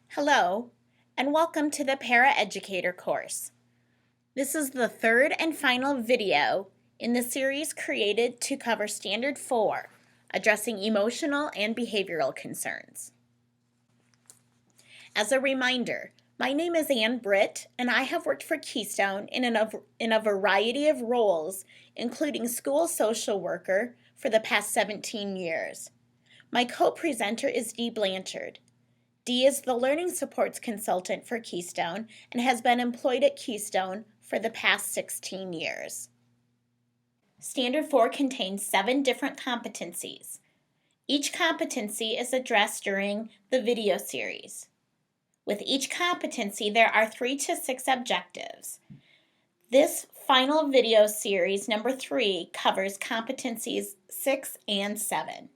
Hello, and welcome to the Paraeducator course. This is the third and final video in the series created to cover Standard 4, addressing emotional and behavioral concerns. As a reminder, my name is Britt, and I have worked for Keystone in a variety of roles, including school social worker for the past 17 years. My co-presenter is Dee Blanchard. Dee is the Learning Supports Consultant for Keystone and has been employed at Keystone for the past 16 years. Standard 4 contains 7 different competencies. Each competency is addressed during the video series. With each competency, there are 3 to 6 objectives. This final video series, number 3, covers competencies 6 and 7.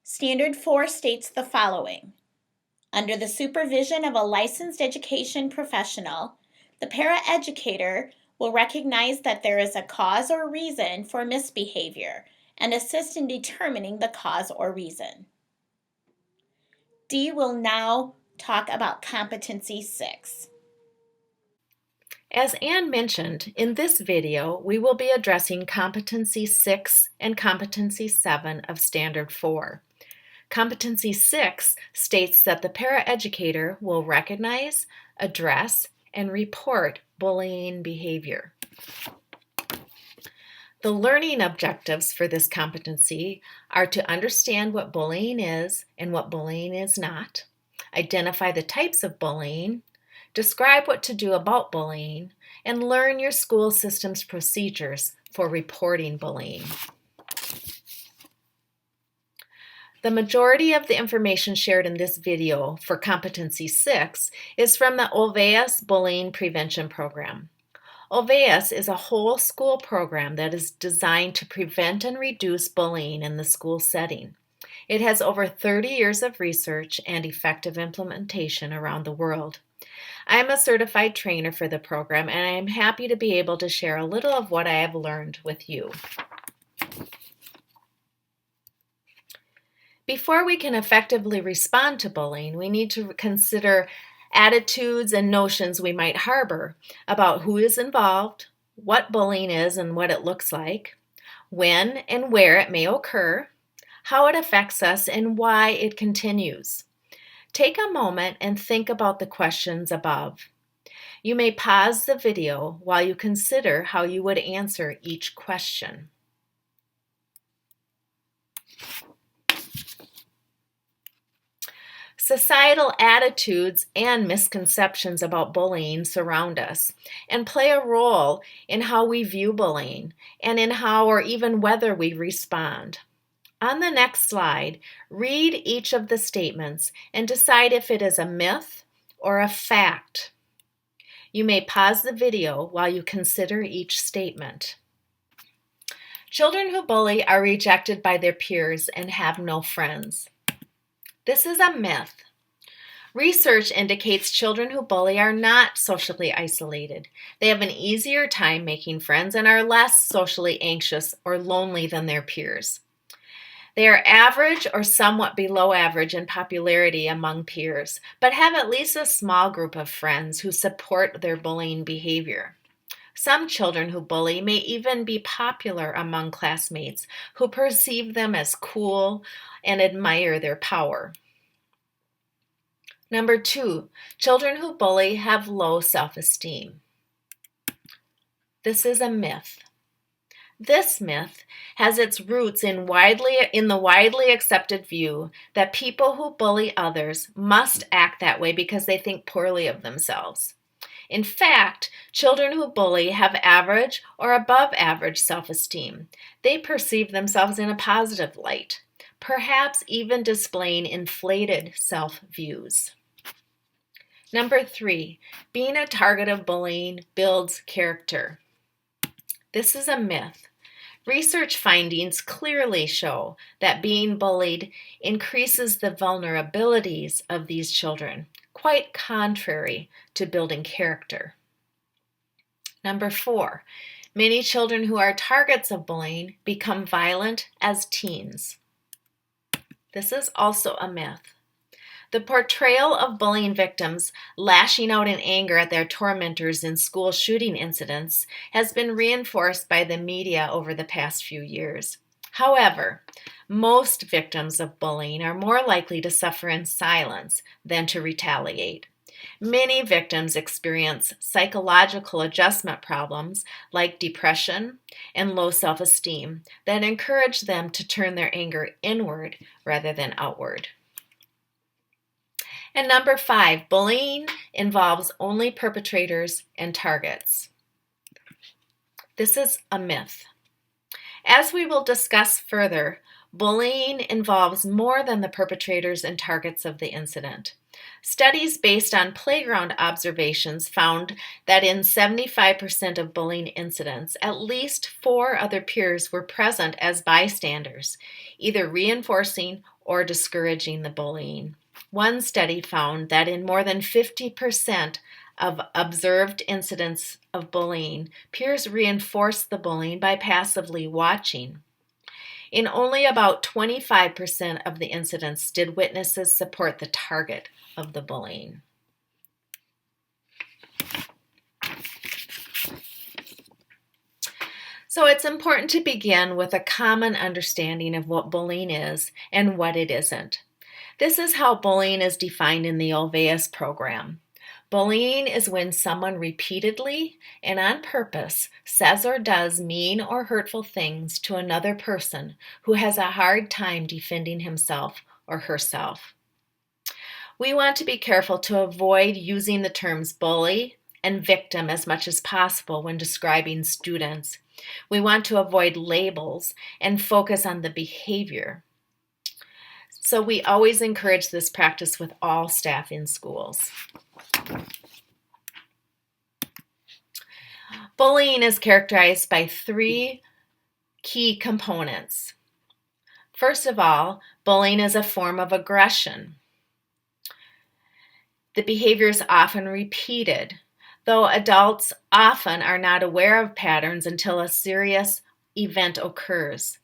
Standard 4 states the following. Under the supervision of a licensed education professional, the paraeducator will recognize that there is a cause or reason for misbehavior and assist in determining the cause or reason. Dee will now talk about Competency 6. As Anne mentioned, in this video, we will be addressing Competency 6 and Competency 7 of Standard 4. Competency 6 states that the paraeducator will recognize, address, and report bullying behavior. The learning objectives for this competency are to understand what bullying is and what bullying is not, identify the types of bullying, describe what to do about bullying, and learn your school system's procedures for reporting bullying. The majority of the information shared in this video for Competency 6 is from the Olveus Bullying Prevention Program. Olveus is a whole school program that is designed to prevent and reduce bullying in the school setting. It has over 30 years of research and effective implementation around the world. I am a certified trainer for the program, and I am happy to be able to share a little of what I have learned with you. Before we can effectively respond to bullying, we need to consider attitudes and notions we might harbor about who is involved, what bullying is and what it looks like, when and where it may occur, how it affects us, and why it continues. Take a moment and think about the questions above. You may pause the video while you consider how you would answer each question. Societal attitudes and misconceptions about bullying surround us and play a role in how we view bullying and in how or even whether we respond. On the next slide, read each of the statements and decide if it is a myth or a fact. You may pause the video while you consider each statement. Children who bully are rejected by their peers and have no friends. This is a myth. Research indicates children who bully are not socially isolated. They have an easier time making friends and are less socially anxious or lonely than their peers. They are average or somewhat below average in popularity among peers, but have at least a small group of friends who support their bullying behavior. Some children who bully may even be popular among classmates who perceive them as cool and admire their power. Number 2, children who bully have low self-esteem. This is a myth. This myth has its roots in the widely accepted view that people who bully others must act that way because they think poorly of themselves. In fact, children who bully have average or above average self-esteem. They perceive themselves in a positive light, perhaps even displaying inflated self-views. Number 3, being a target of bullying builds character. This is a myth. Research findings clearly show that being bullied increases the vulnerabilities of these children, quite contrary to building character. Number 4, many children who are targets of bullying become violent as teens. This is also a myth. The portrayal of bullying victims lashing out in anger at their tormentors in school shooting incidents has been reinforced by the media over the past few years. However, most victims of bullying are more likely to suffer in silence than to retaliate. Many victims experience psychological adjustment problems like depression and low self-esteem that encourage them to turn their anger inward rather than outward. And number 5, bullying involves only perpetrators and targets. This is a myth. As we will discuss further, bullying involves more than the perpetrators and targets of the incident. Studies based on playground observations found that in 75% of bullying incidents, at least 4 other peers were present as bystanders, either reinforcing or discouraging the bullying. One study found that in more than 50% of observed incidents of bullying, peers reinforced the bullying by passively watching. In only about 25% of the incidents did witnesses support the target of the bullying. So it's important to begin with a common understanding of what bullying is and what it isn't. This is how bullying is defined in the Olveus program. Bullying is when someone repeatedly and on purpose says or does mean or hurtful things to another person who has a hard time defending himself or herself. We want to be careful to avoid using the terms bully and victim as much as possible when describing students. We want to avoid labels and focus on the behavior. So we always encourage this practice with all staff in schools. Bullying is characterized by 3 key components. First of all, bullying is a form of aggression. The behavior is often repeated, though adults often are not aware of patterns until a serious event occurs.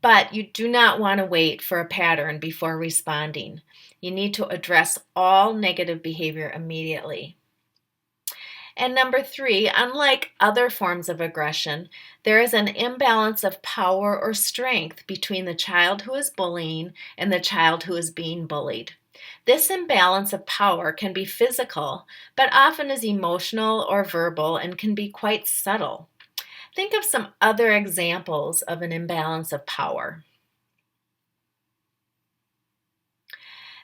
But you do not want to wait for a pattern before responding. You need to address all negative behavior immediately. And number 3, unlike other forms of aggression, there is an imbalance of power or strength between the child who is bullying and the child who is being bullied. This imbalance of power can be physical, but often is emotional or verbal and can be quite subtle. Think of some other examples of an imbalance of power.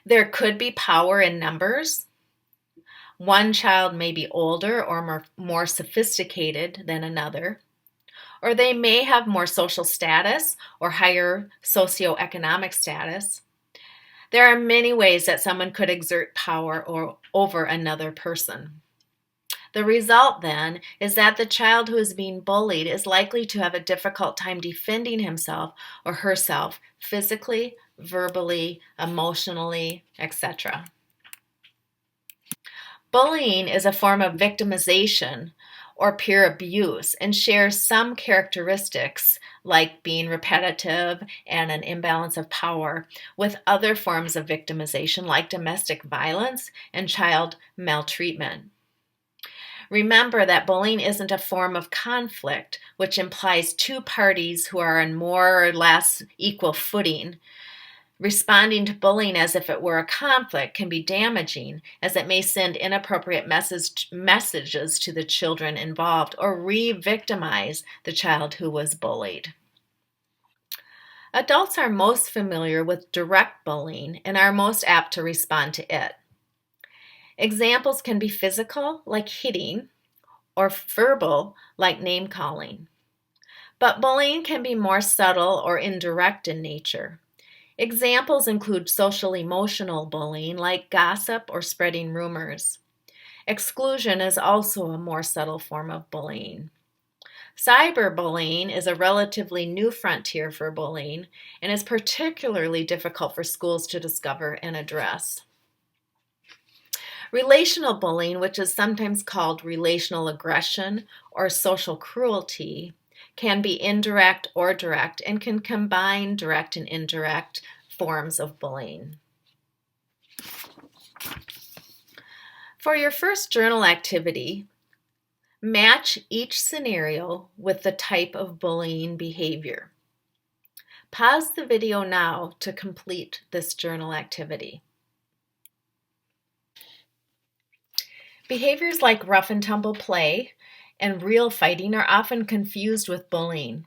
There could be power in numbers. One child may be older or more sophisticated than another, or they may have more social status or higher socioeconomic status. There are many ways that someone could exert power over another person. The result, then, is that the child who is being bullied is likely to have a difficult time defending himself or herself physically, verbally, emotionally, etc. Bullying is a form of victimization or peer abuse and shares some characteristics like being repetitive and an imbalance of power with other forms of victimization like domestic violence and child maltreatment. Remember that bullying isn't a form of conflict, which implies 2 parties who are on more or less equal footing. Responding to bullying as if it were a conflict can be damaging, as it may send inappropriate messages to the children involved or re-victimize the child who was bullied. Adults are most familiar with direct bullying and are most apt to respond to it. Examples can be physical, like hitting, or verbal, like name-calling. But bullying can be more subtle or indirect in nature. Examples include social-emotional bullying, like gossip or spreading rumors. Exclusion is also a more subtle form of bullying. Cyberbullying is a relatively new frontier for bullying and is particularly difficult for schools to discover and address. Relational bullying, which is sometimes called relational aggression or social cruelty, can be indirect or direct and can combine direct and indirect forms of bullying. For your first journal activity, match each scenario with the type of bullying behavior. Pause the video now to complete this journal activity. Behaviors like rough and tumble play and real fighting are often confused with bullying.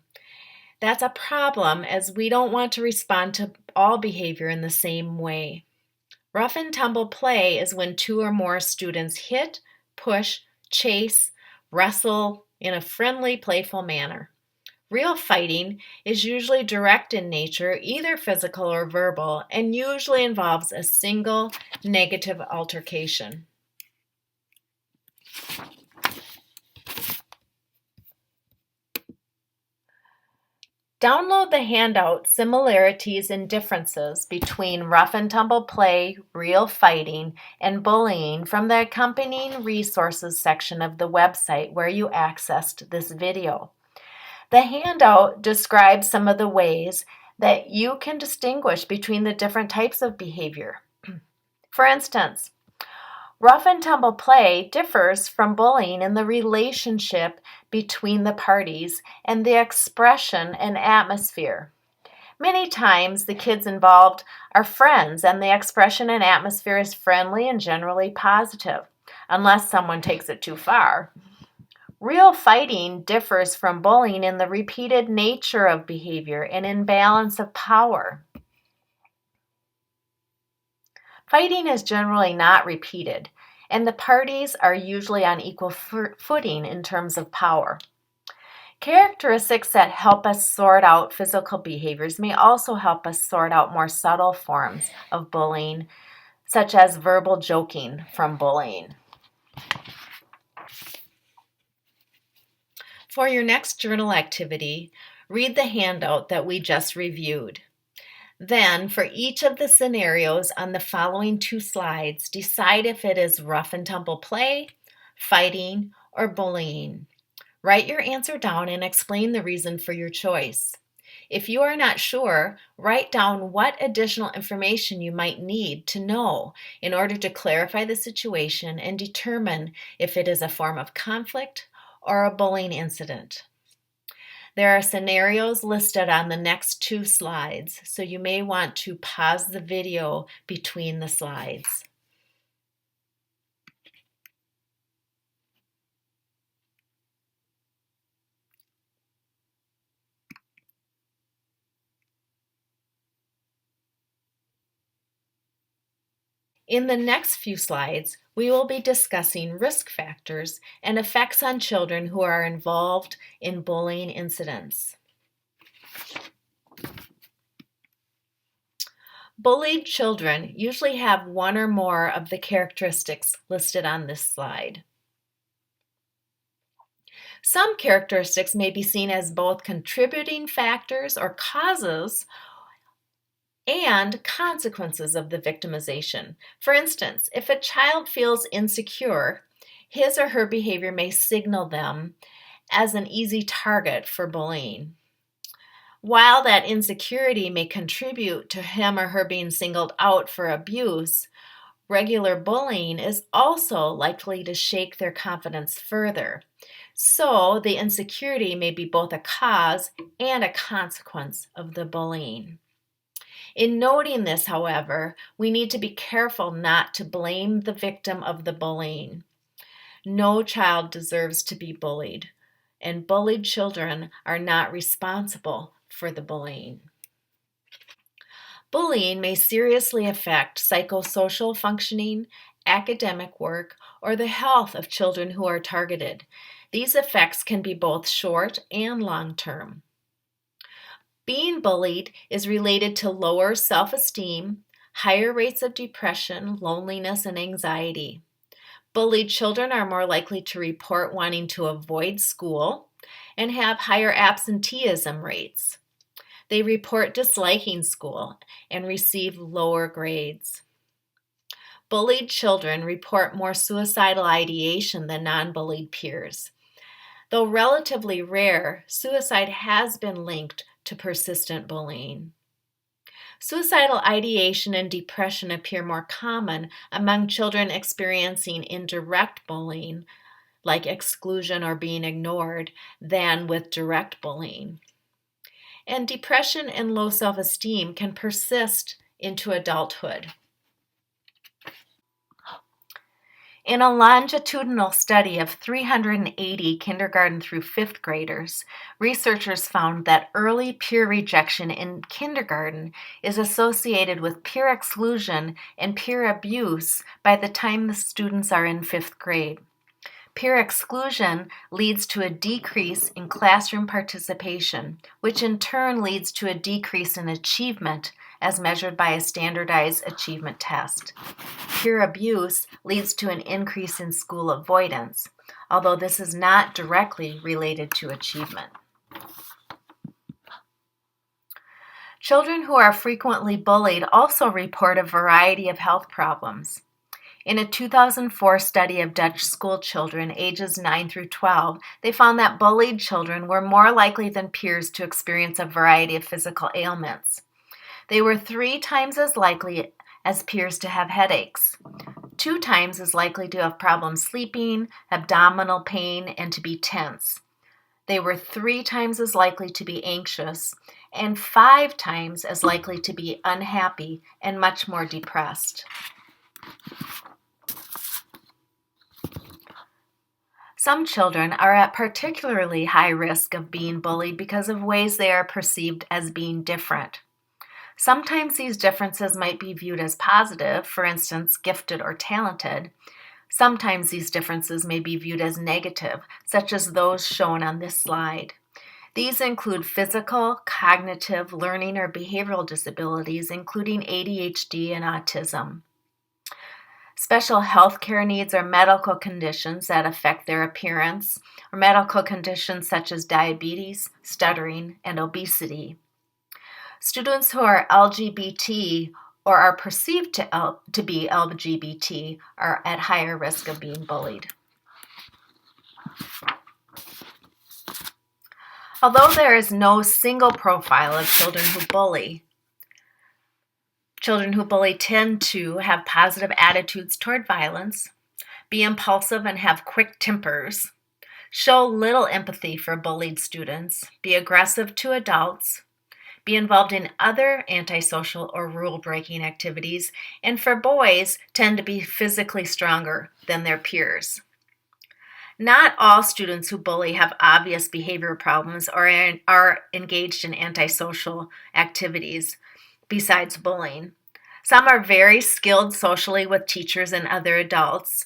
That's a problem as we don't want to respond to all behavior in the same way. Rough and tumble play is when two or more students hit, push, chase, wrestle in a friendly, playful manner. Real fighting is usually direct in nature, either physical or verbal, and usually involves a single negative altercation. Download the handout Similarities and Differences Between Rough and Tumble Play, Real Fighting, and Bullying from the accompanying resources section of the website where you accessed this video. The handout describes some of the ways that you can distinguish between the different types of behavior. For instance, rough and tumble play differs from bullying in the relationship between the parties and the expression and atmosphere. Many times the kids involved are friends and the expression and atmosphere is friendly and generally positive, unless someone takes it too far. Real fighting differs from bullying in the repeated nature of behavior and imbalance of power. Fighting is generally not repeated, and the parties are usually on equal footing in terms of power. Characteristics that help us sort out physical behaviors may also help us sort out more subtle forms of bullying, such as verbal joking from bullying. For your next journal activity, read the handout that we just reviewed. Then, for each of the scenarios on the following 2 slides, decide if it is rough and tumble play, fighting, or bullying. Write your answer down and explain the reason for your choice. If you are not sure, write down what additional information you might need to know in order to clarify the situation and determine if it is a form of conflict or a bullying incident. There are scenarios listed on the next 2 slides, so you may want to pause the video between the slides. In the next few slides, we will be discussing risk factors and effects on children who are involved in bullying incidents. Bullied children usually have one or more of the characteristics listed on this slide. Some characteristics may be seen as both contributing factors or causes and consequences of the victimization. For instance, if a child feels insecure, his or her behavior may signal them as an easy target for bullying. While that insecurity may contribute to him or her being singled out for abuse, regular bullying is also likely to shake their confidence further. So the insecurity may be both a cause and a consequence of the bullying. In noting this, however, we need to be careful not to blame the victim of the bullying. No child deserves to be bullied, and bullied children are not responsible for the bullying. Bullying may seriously affect psychosocial functioning, academic work, or the health of children who are targeted. These effects can be both short and long-term. Being bullied is related to lower self-esteem, higher rates of depression, loneliness, and anxiety. Bullied children are more likely to report wanting to avoid school and have higher absenteeism rates. They report disliking school and receive lower grades. Bullied children report more suicidal ideation than non-bullied peers. Though relatively rare, suicide has been linked to persistent bullying. Suicidal ideation and depression appear more common among children experiencing indirect bullying, like exclusion or being ignored, than with direct bullying. And depression and low self-esteem can persist into adulthood. In a longitudinal study of 380 kindergarten through fifth graders, researchers found that early peer rejection in kindergarten is associated with peer exclusion and peer abuse by the time the students are in fifth grade. Peer exclusion leads to a decrease in classroom participation, which in turn leads to a decrease in achievement as measured by a standardized achievement test. Peer abuse leads to an increase in school avoidance, although this is not directly related to achievement. Children who are frequently bullied also report a variety of health problems. In a 2004 study of Dutch school children ages 9 through 12, they found that bullied children were more likely than peers to experience a variety of physical ailments. They were 3 times as likely as peers to have headaches, 2 times as likely to have problems sleeping, abdominal pain, and to be tense. They were 3 times as likely to be anxious, and 5 times as likely to be unhappy and much more depressed. Some children are at particularly high risk of being bullied because of ways they are perceived as being different. Sometimes these differences might be viewed as positive, for instance, gifted or talented. Sometimes these differences may be viewed as negative, such as those shown on this slide. These include physical, cognitive, learning, or behavioral disabilities, including ADHD and autism. Special health care needs or medical conditions that affect their appearance, or medical conditions such as diabetes, stuttering, and obesity. Students who are LGBT or are perceived to be LGBT are at higher risk of being bullied. Although there is no single profile of children who bully tend to have positive attitudes toward violence, be impulsive and have quick tempers, show little empathy for bullied students, be aggressive to adults, be involved in other antisocial or rule-breaking activities, and for boys tend to be physically stronger than their peers. Not all students who bully have obvious behavior problems or are engaged in antisocial activities besides bullying. Some are very skilled socially with teachers and other adults.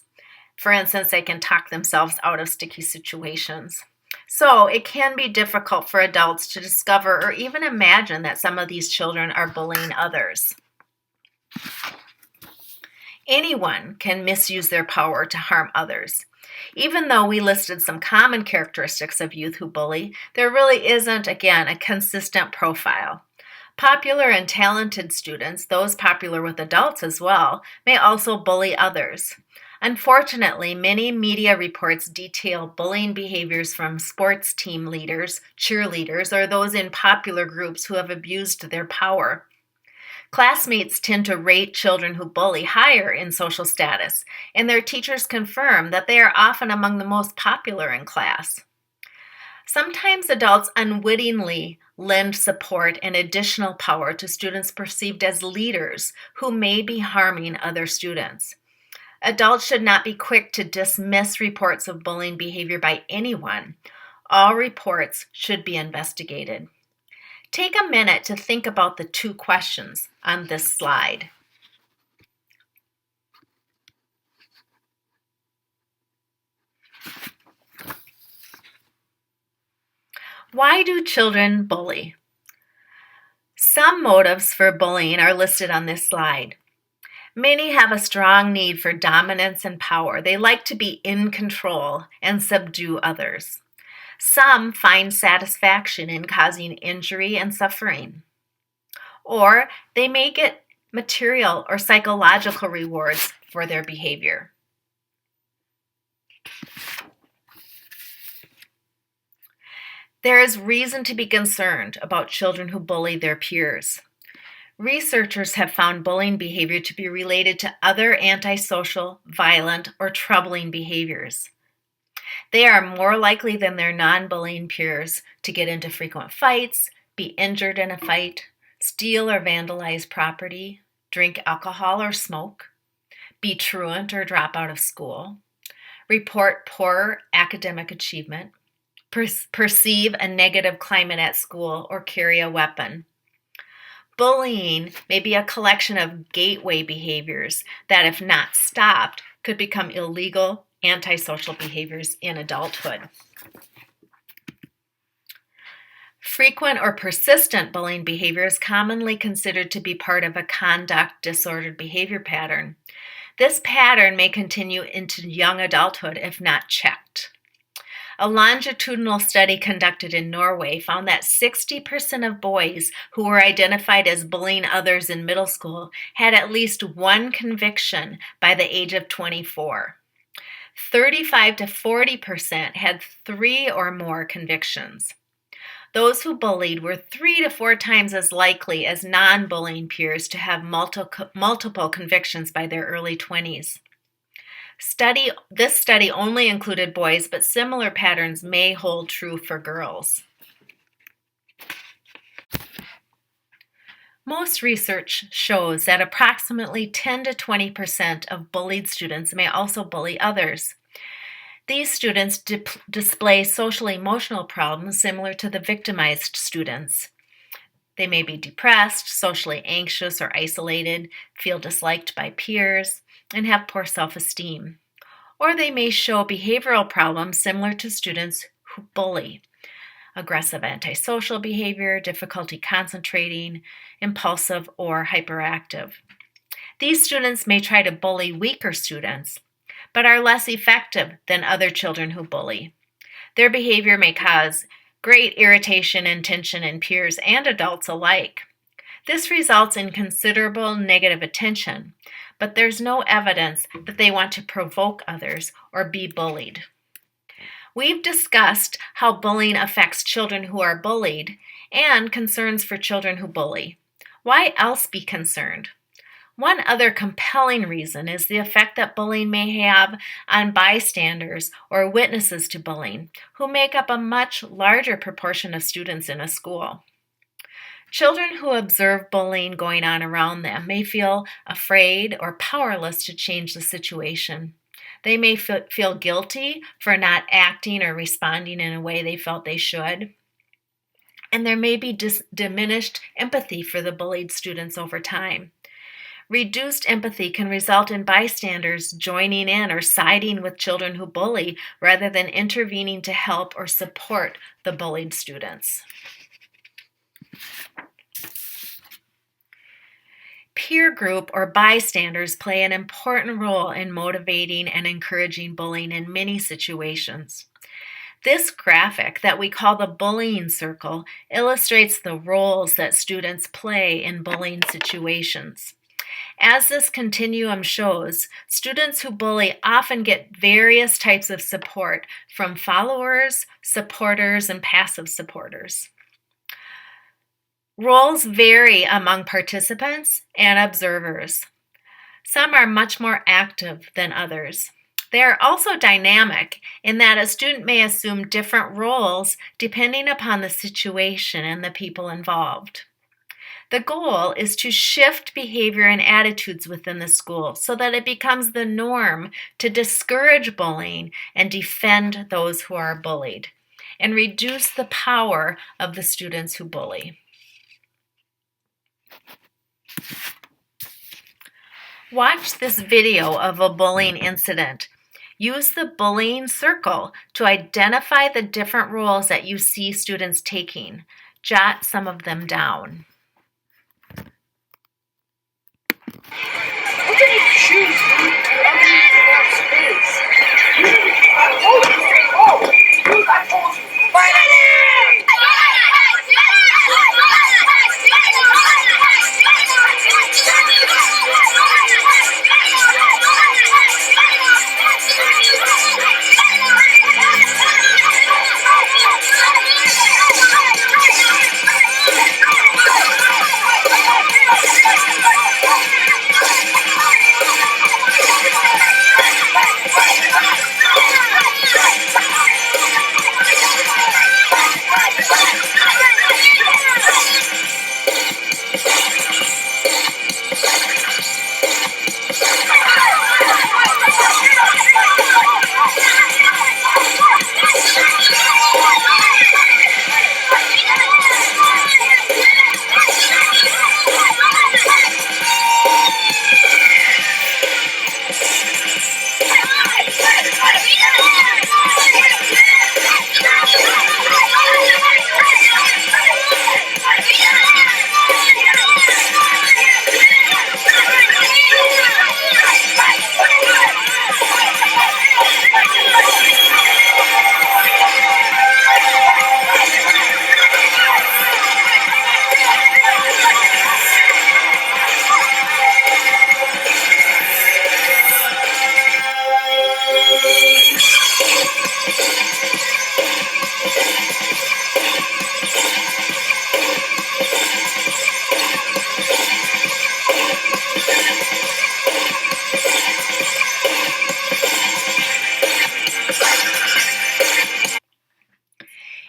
For instance, they can talk themselves out of sticky situations. So it can be difficult for adults to discover or even imagine that some of these children are bullying others. Anyone can misuse their power to harm others. Even though we listed some common characteristics of youth who bully, there really isn't, again, a consistent profile. Popular and talented students, those popular with adults as well, may also bully others. Unfortunately, many media reports detail bullying behaviors from sports team leaders, cheerleaders, or those in popular groups who have abused their power. Classmates tend to rate children who bully higher in social status, and their teachers confirm that they are often among the most popular in class. Sometimes adults unwittingly lend support and additional power to students perceived as leaders who may be harming other students. Adults should not be quick to dismiss reports of bullying behavior by anyone. All reports should be investigated. Take a minute to think about the 2 questions on this slide. Why do children bully? Some motives for bullying are listed on this slide. Many have a strong need for dominance and power. They like to be in control and subdue others. Some find satisfaction in causing injury and suffering. Or they may get material or psychological rewards for their behavior. There is reason to be concerned about children who bully their peers. Researchers have found bullying behavior to be related to other antisocial, violent, or troubling behaviors. They are more likely than their non-bullying peers to get into frequent fights, be injured in a fight, steal or vandalize property, drink alcohol or smoke, be truant or drop out of school, report poor academic achievement, perceive a negative climate at school, or carry a weapon. Bullying may be a collection of gateway behaviors that, if not stopped, could become illegal antisocial behaviors in adulthood. Frequent or persistent bullying behavior is commonly considered to be part of a conduct disordered behavior pattern. This pattern may continue into young adulthood if not checked. A longitudinal study conducted in Norway found that 60% of boys who were identified as bullying others in middle school had at least one conviction by the age of 24. 35 to 40% had 3 or more convictions. Those who bullied were 3 to 4 times as likely as non-bullying peers to have multiple convictions by their early 20s. This study only included boys, but similar patterns may hold true for girls. Most research shows that approximately 10 to 20% of bullied students may also bully others. These students display social emotional problems similar to the victimized students. They may be depressed, socially anxious or isolated, feel disliked by peers, and have poor self-esteem. Or they may show behavioral problems similar to students who bully. Aggressive antisocial behavior, difficulty concentrating, impulsive or hyperactive. These students may try to bully weaker students, but are less effective than other children who bully. Their behavior may cause great irritation and tension in peers and adults alike. This results in considerable negative attention, but there's no evidence that they want to provoke others or be bullied. We've discussed how bullying affects children who are bullied and concerns for children who bully. Why else be concerned? One other compelling reason is the effect that bullying may have on bystanders or witnesses to bullying, who make up a much larger proportion of students in a school. Children who observe bullying going on around them may feel afraid or powerless to change the situation. They may feel guilty for not acting or responding in a way they felt they should. And there may be diminished empathy for the bullied students over time. Reduced empathy can result in bystanders joining in or siding with children who bully rather than intervening to help or support the bullied students. Peer group or bystanders play an important role in motivating and encouraging bullying in many situations. This graphic that we call the bullying circle illustrates the roles that students play in bullying situations. As this continuum shows, students who bully often get various types of support from followers, supporters, and passive supporters. Roles vary among participants and observers. Some are much more active than others. They are also dynamic in that a student may assume different roles depending upon the situation and the people involved. The goal is to shift behavior and attitudes within the school so that it becomes the norm to discourage bullying and defend those who are bullied, and reduce the power of the students who bully. Watch this video of a bullying incident. Use the bullying circle to identify the different roles that you see students taking. Jot some of them down. What did you choose? Space.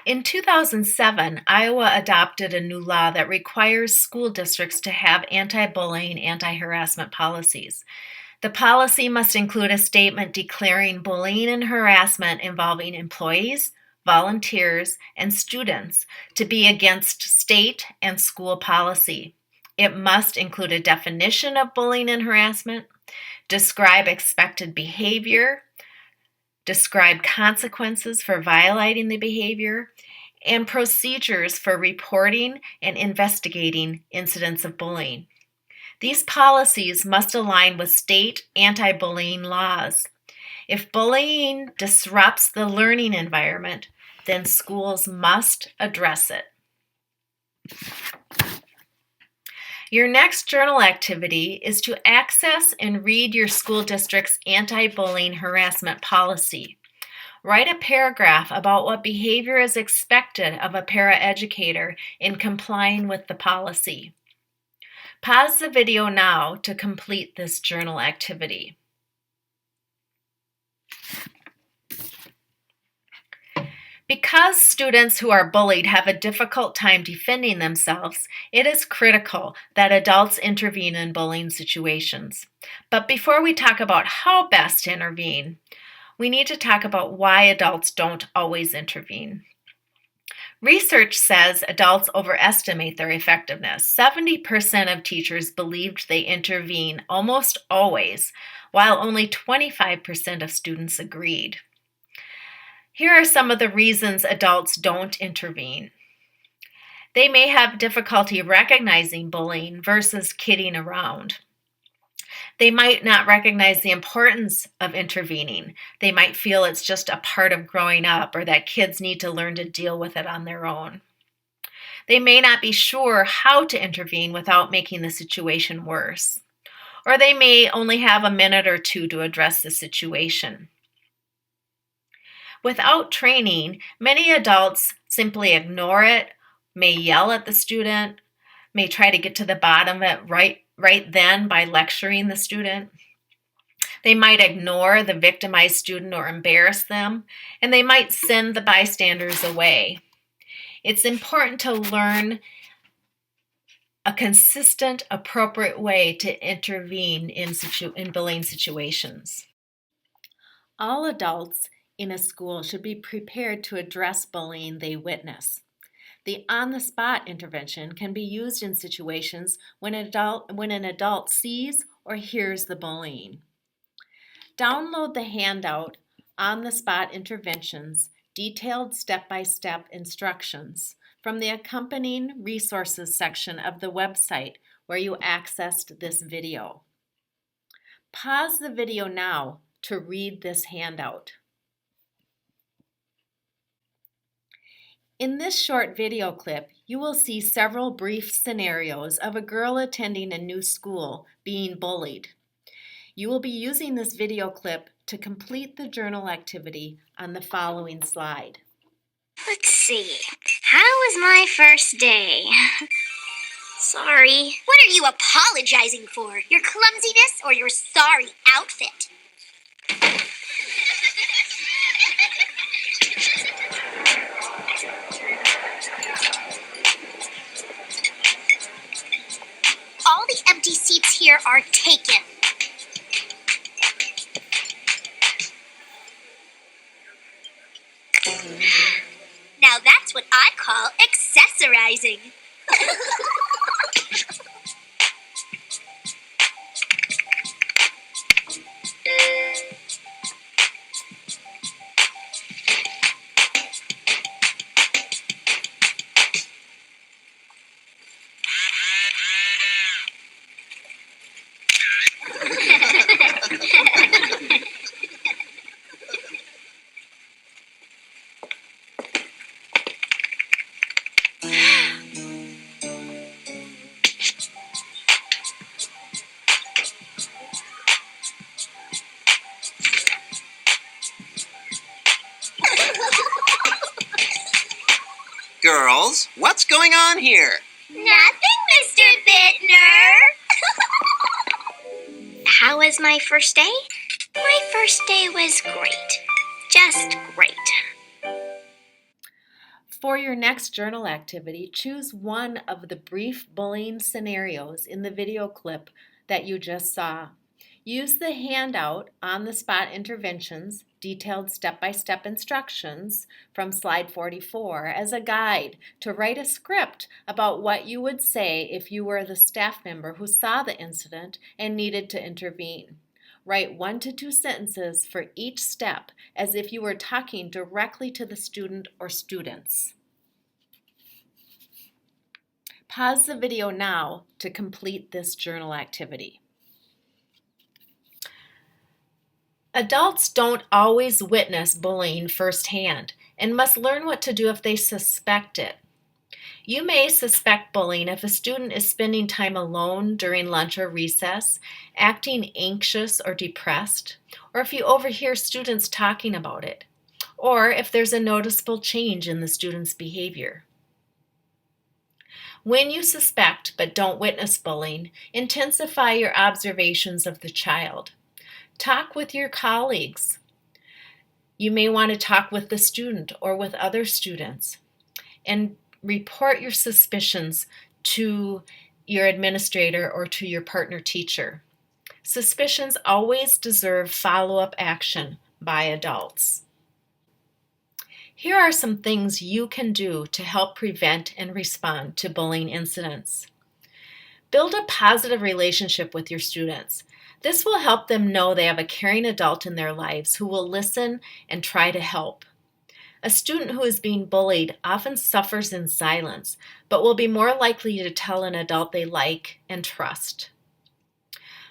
In 2007, Iowa adopted a new law that requires school districts to have anti-bullying, anti-harassment policies. The policy must include a statement declaring bullying and harassment involving employees, volunteers, and students to be against state and school policy. It must include a definition of bullying and harassment, describe expected behavior, describe consequences for violating the behavior, and procedures for reporting and investigating incidents of bullying. These policies must align with state anti-bullying laws. If bullying disrupts the learning environment, then schools must address it. Your next journal activity is to access and read your school district's anti-bullying harassment policy. Write a paragraph about what behavior is expected of a paraeducator in complying with the policy. Pause the video now to complete this journal activity. Because students who are bullied have a difficult time defending themselves, it is critical that adults intervene in bullying situations. But before we talk about how best to intervene, we need to talk about why adults don't always intervene. Research says adults overestimate their effectiveness. 70% of teachers believed they intervene almost always, while only 25% of students agreed. Here are some of the reasons adults don't intervene. They may have difficulty recognizing bullying versus kidding around. They might not recognize the importance of intervening. They might feel it's just a part of growing up or that kids need to learn to deal with it on their own. They may not be sure how to intervene without making the situation worse. Or they may only have a minute or two to address the situation. Without training, many adults simply ignore it, may yell at the student, may try to get to the bottom of it right then by lecturing the student. They might ignore the victimized student or embarrass them, and they might send the bystanders away. It's important to learn a consistent, appropriate way to intervene in bullying situations. All adults in a school should be prepared to address bullying they witness. The on-the-spot intervention can be used in situations when an adult sees or hears the bullying. Download the handout On-the-Spot Interventions, Detailed Step-by-Step Instructions from the accompanying resources section of the website where you accessed this video. Pause the video now to read this handout. In this short video clip, you will see several brief scenarios of a girl attending a new school being bullied. You will be using this video clip to complete the journal activity on the following slide. Let's see. How was my first day? Sorry. What are you apologizing for? Your clumsiness or your sorry outfit? All the empty seats here are taken. Now that's what I call accessorizing. Girls, what's going on here? Nothing, Mr. Bittner. How was my first day? My first day was great. Just great. For your next journal activity, choose one of the brief bullying scenarios in the video clip that you just saw. Use the handout on-the-spot interventions, detailed step-by-step instructions from slide 44 as a guide to write a script about what you would say if you were the staff member who saw the incident and needed to intervene. Write 1 to 2 sentences for each step as if you were talking directly to the student or students. Pause the video now to complete this journal activity. Adults don't always witness bullying firsthand and must learn what to do if they suspect it. You may suspect bullying if a student is spending time alone during lunch or recess, acting anxious or depressed, or if you overhear students talking about it, or if there's a noticeable change in the student's behavior. When you suspect but don't witness bullying, intensify your observations of the child. Talk with your colleagues. You may want to talk with the student or with other students and report your suspicions to your administrator or to your partner teacher. Suspicions always deserve follow-up action by adults. Here are some things you can do to help prevent and respond to bullying incidents. Build a positive relationship with your students. This will help them know they have a caring adult in their lives who will listen and try to help. A student who is being bullied often suffers in silence, but will be more likely to tell an adult they like and trust.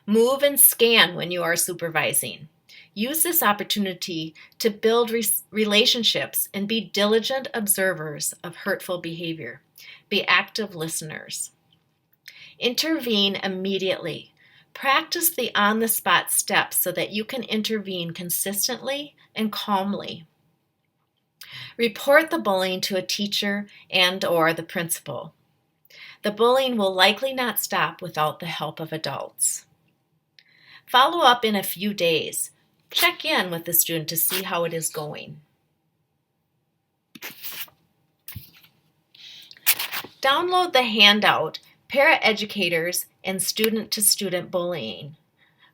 Move and scan when you are supervising. Use this opportunity to build relationships and be diligent observers of hurtful behavior. Be active listeners. Intervene immediately. Practice the on-the-spot steps so that you can intervene consistently and calmly. Report the bullying to a teacher and/or the principal. The bullying will likely not stop without the help of adults. Follow up in a few days. Check in with the student to see how it is going. Download the handout, Paraeducators and Student-to-Student Bullying,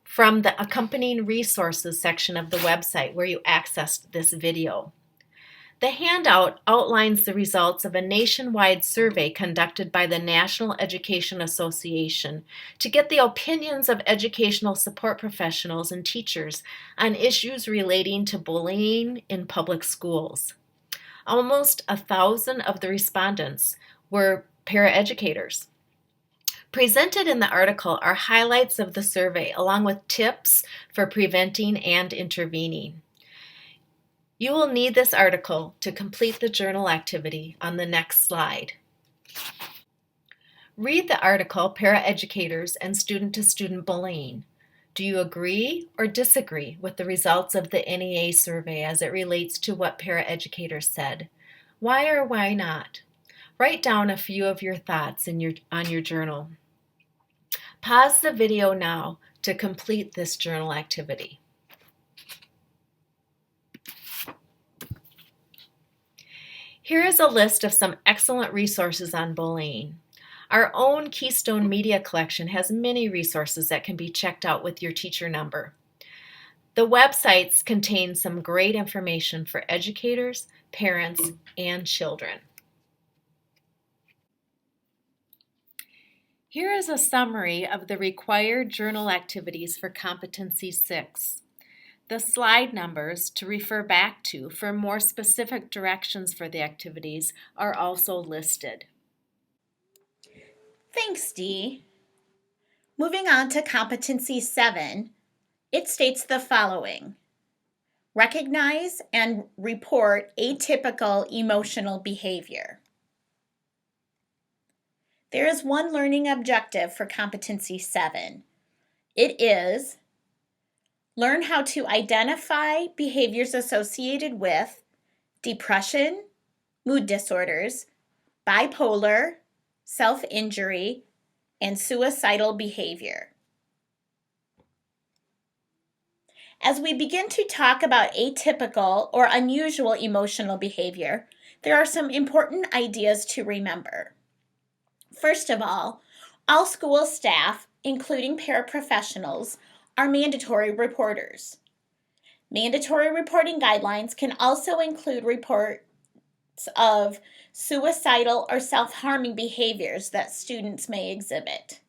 from the accompanying resources section of the website where you accessed this video. The handout outlines the results of a nationwide survey conducted by the National Education Association to get the opinions of educational support professionals and teachers on issues relating to bullying in public schools. Almost 1,000 of the respondents were paraeducators. Presented in the article are highlights of the survey along with tips for preventing and intervening. You will need this article to complete the journal activity on the next slide. Read the article, Paraeducators and Student-to-Student Bullying. Do you agree or disagree with the results of the NEA survey as it relates to what paraeducators said? Why or why not? Write down a few of your thoughts on your journal. Pause the video now to complete this journal activity. Here is a list of some excellent resources on bullying. Our own Keystone Media Collection has many resources that can be checked out with your teacher number. The websites contain some great information for educators, parents, and children. Here is a summary of the required journal activities for Competency 6. The slide numbers to refer back to for more specific directions for the activities are also listed. Thanks, Dee. Moving on to Competency 7, it states the following. Recognize and report atypical emotional behavior. There is one learning objective for Competency 7. It is learn how to identify behaviors associated with depression, mood disorders, bipolar, self-injury, and suicidal behavior. As we begin to talk about atypical or unusual emotional behavior, there are some important ideas to remember. First of all school staff, including paraprofessionals, are mandatory reporters. Mandatory reporting guidelines can also include reports of suicidal or self-harming behaviors that students may exhibit.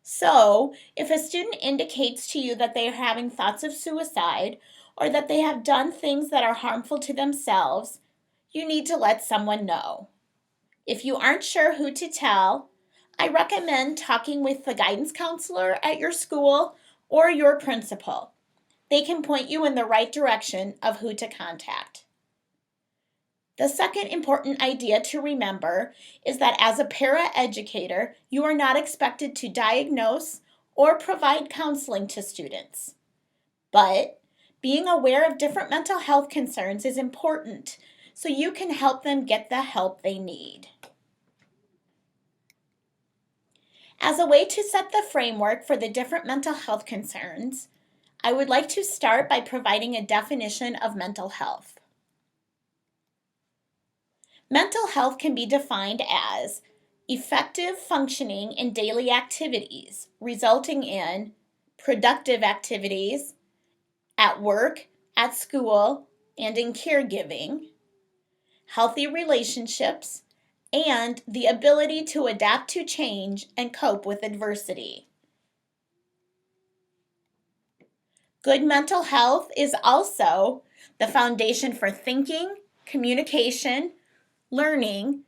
So, if a student indicates to you that they are having thoughts of suicide or that they have done things that are harmful to themselves, you need to let someone know. If you aren't sure who to tell, I recommend talking with the guidance counselor at your school or your principal. They can point you in the right direction of who to contact. The second important idea to remember is that as a paraeducator, you are not expected to diagnose or provide counseling to students. But being aware of different mental health concerns is important so you can help them get the help they need. As a way to set the framework for the different mental health concerns, I would like to start by providing a definition of mental health. Mental health can be defined as effective functioning in daily activities, resulting in productive activities at work, at school, and in caregiving, healthy relationships, and the ability to adapt to change and cope with adversity. Good mental health is also the foundation for thinking, communication, learning,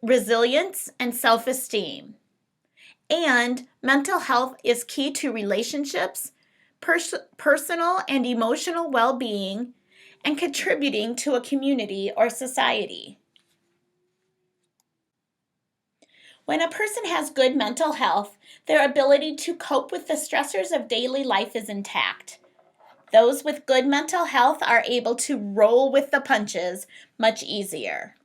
resilience, and self-esteem. And mental health is key to relationships, personal and emotional well-being, and contributing to a community or society. When a person has good mental health, their ability to cope with the stressors of daily life is intact. Those with good mental health are able to roll with the punches much easier.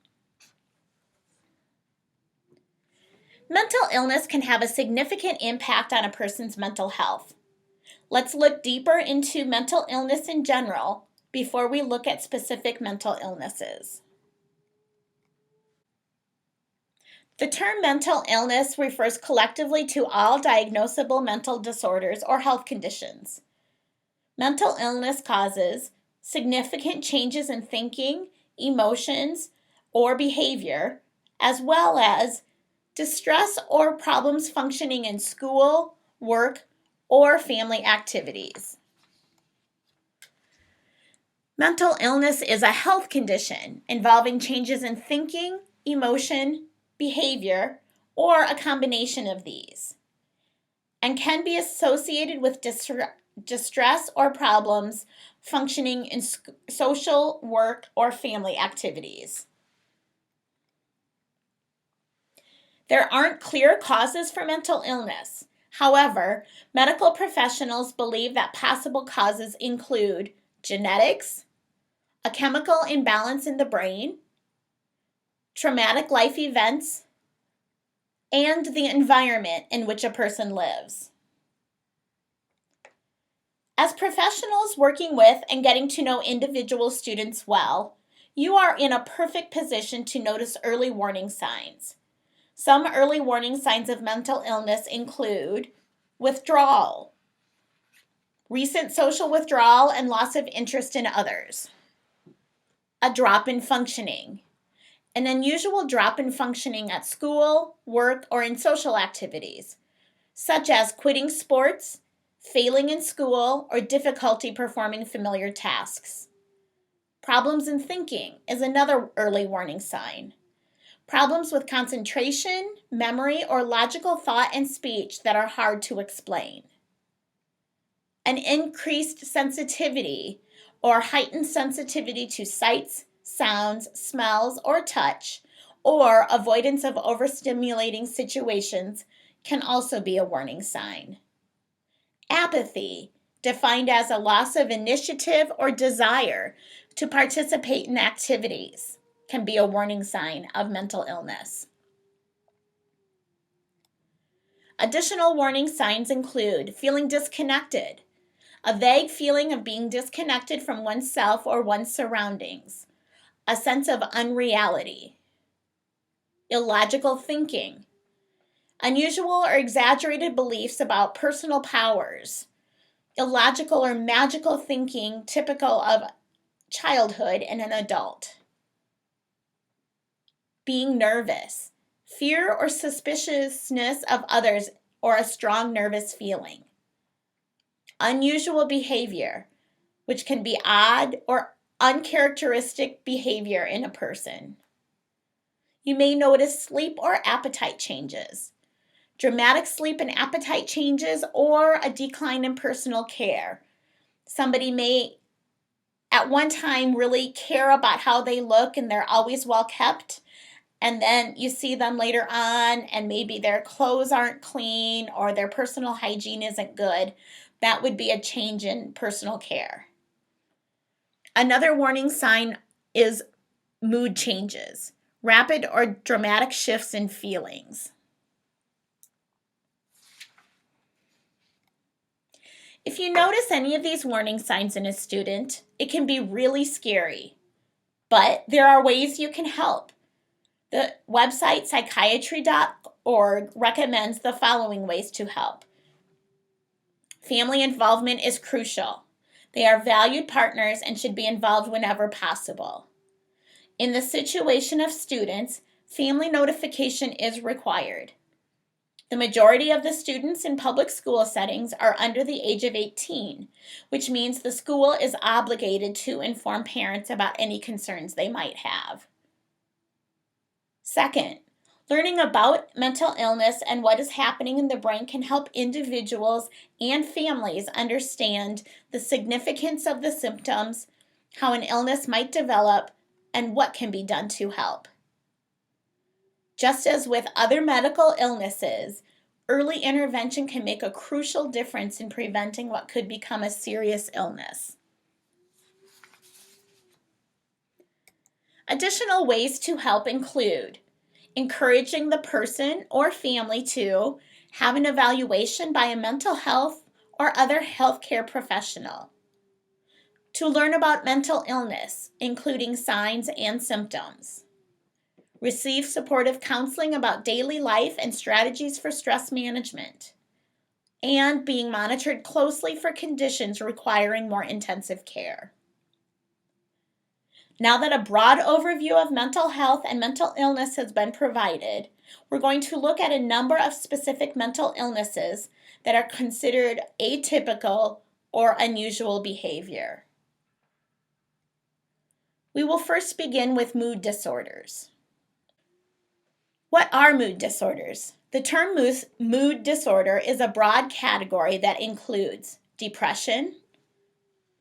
Mental illness can have a significant impact on a person's mental health. Let's look deeper into mental illness in general before we look at specific mental illnesses. The term mental illness refers collectively to all diagnosable mental disorders or health conditions. Mental illness causes significant changes in thinking, emotions, or behavior, as well as distress or problems functioning in school, work, or family activities. Mental illness is a health condition involving changes in thinking, emotion, behavior, or a combination of these, and can be associated with distress or problems functioning in social, work, or family activities. There aren't clear causes for mental illness. However, medical professionals believe that possible causes include genetics, a chemical imbalance in the brain, traumatic life events, and the environment in which a person lives. As professionals working with and getting to know individual students well, you are in a perfect position to notice early warning signs. Some early warning signs of mental illness include withdrawal, recent social withdrawal and loss of interest in others, a drop in functioning, an unusual drop in functioning at school, work, or in social activities, such as quitting sports, failing in school, or difficulty performing familiar tasks. Problems in thinking is another early warning sign. Problems with concentration, memory, or logical thought and speech that are hard to explain. An increased sensitivity or heightened sensitivity to sights, sounds, smells, or touch, or avoidance of overstimulating situations can also be a warning sign. Apathy, defined as a loss of initiative or desire to participate in activities, can be a warning sign of mental illness. Additional warning signs include feeling disconnected, a vague feeling of being disconnected from oneself or one's surroundings, a sense of unreality, illogical thinking, unusual or exaggerated beliefs about personal powers, illogical or magical thinking typical of childhood and an adult. Being nervous, fear or suspiciousness of others or a strong nervous feeling. Unusual behavior, which can be odd or uncharacteristic behavior in a person. You may notice sleep or appetite changes, dramatic sleep and appetite changes, or a decline in personal care. Somebody may at one time really care about how they look and they're always well kept, and then you see them later on and maybe their clothes aren't clean or their personal hygiene isn't good. That would be a change in personal care. Another warning sign is mood changes, rapid or dramatic shifts in feelings. If you notice any of these warning signs in a student, it can be really scary, but there are ways you can help. The website psychiatry.org recommends the following ways to help. Family involvement is crucial. They are valued partners and should be involved whenever possible. In the situation of students, family notification is required. The majority of the students in public school settings are under the age of 18, which means the school is obligated to inform parents about any concerns they might have. Second, learning about mental illness and what is happening in the brain can help individuals and families understand the significance of the symptoms, how an illness might develop, and what can be done to help. Just as with other medical illnesses, early intervention can make a crucial difference in preventing what could become a serious illness. Additional ways to help include encouraging the person or family to have an evaluation by a mental health or other healthcare professional, to learn about mental illness, including signs and symptoms, receive supportive counseling about daily life and strategies for stress management, and being monitored closely for conditions requiring more intensive care. Now that a broad overview of mental health and mental illness has been provided, we're going to look at a number of specific mental illnesses that are considered atypical or unusual behavior. We will first begin with mood disorders. What are mood disorders? The term mood disorder is a broad category that includes depression,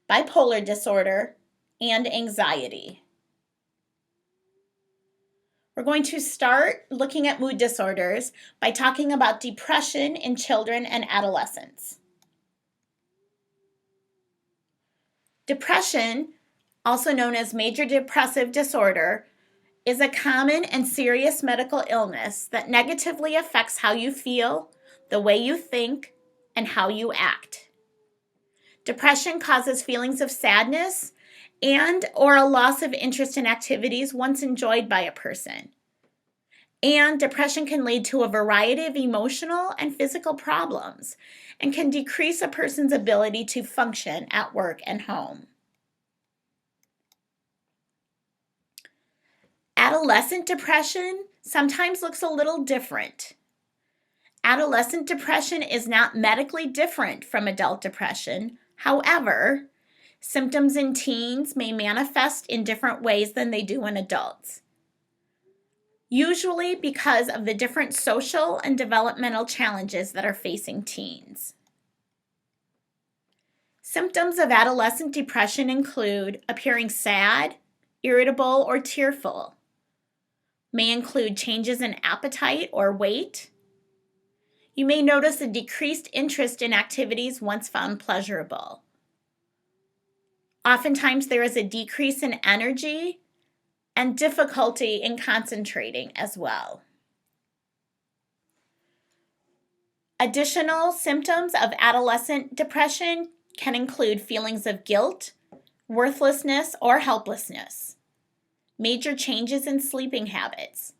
bipolar disorder, and anxiety. We're going to start looking at mood disorders by talking about depression in children and adolescents. Depression, also known as major depressive disorder, is a common and serious medical illness that negatively affects how you feel, the way you think, and how you act. Depression causes feelings of sadness and or a loss of interest in activities once enjoyed by a person. And depression can lead to a variety of emotional and physical problems and can decrease a person's ability to function at work and home. Adolescent depression sometimes looks a little different. Adolescent depression is not medically different from adult depression. However, symptoms in teens may manifest in different ways than they do in adults, usually because of the different social and developmental challenges that are facing teens. Symptoms of adolescent depression include appearing sad, irritable, or tearful. May include changes in appetite or weight. You may notice a decreased interest in activities once found pleasurable. Oftentimes there is a decrease in energy and difficulty in concentrating as well. Additional symptoms of adolescent depression can include feelings of guilt, worthlessness, or helplessness. major changes in sleeping habits,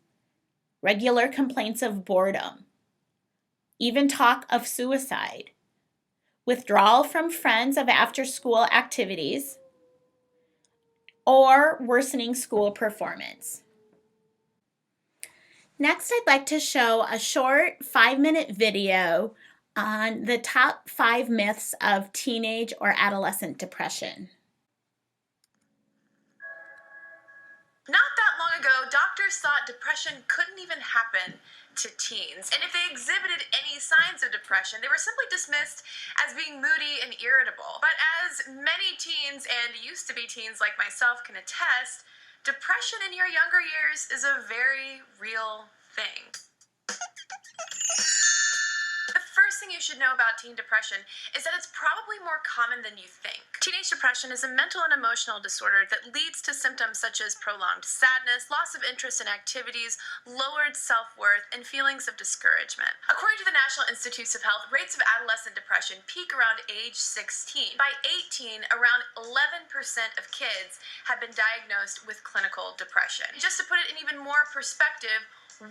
regular complaints of boredom, even talk of suicide, withdrawal from friends of after-school activities, or worsening school performance. Next, I'd like to show a short 5-minute video on the top 5 myths of teenage or adolescent depression. Not that long ago, doctors thought depression couldn't even happen to teens. And if they exhibited any signs of depression, they were simply dismissed as being moody and irritable. But as many teens, and used to be teens like myself, can attest, depression in your younger years is a very real thing. The first thing you should know about teen depression is that it's probably more common than you think. Teenage depression is a mental and emotional disorder that leads to symptoms such as prolonged sadness, loss of interest in activities, lowered self-worth, and feelings of discouragement. According to the National Institutes of Health, rates of adolescent depression peak around age 16. By 18, around 11% of kids have been diagnosed with clinical depression. Just to put it in even more perspective, 1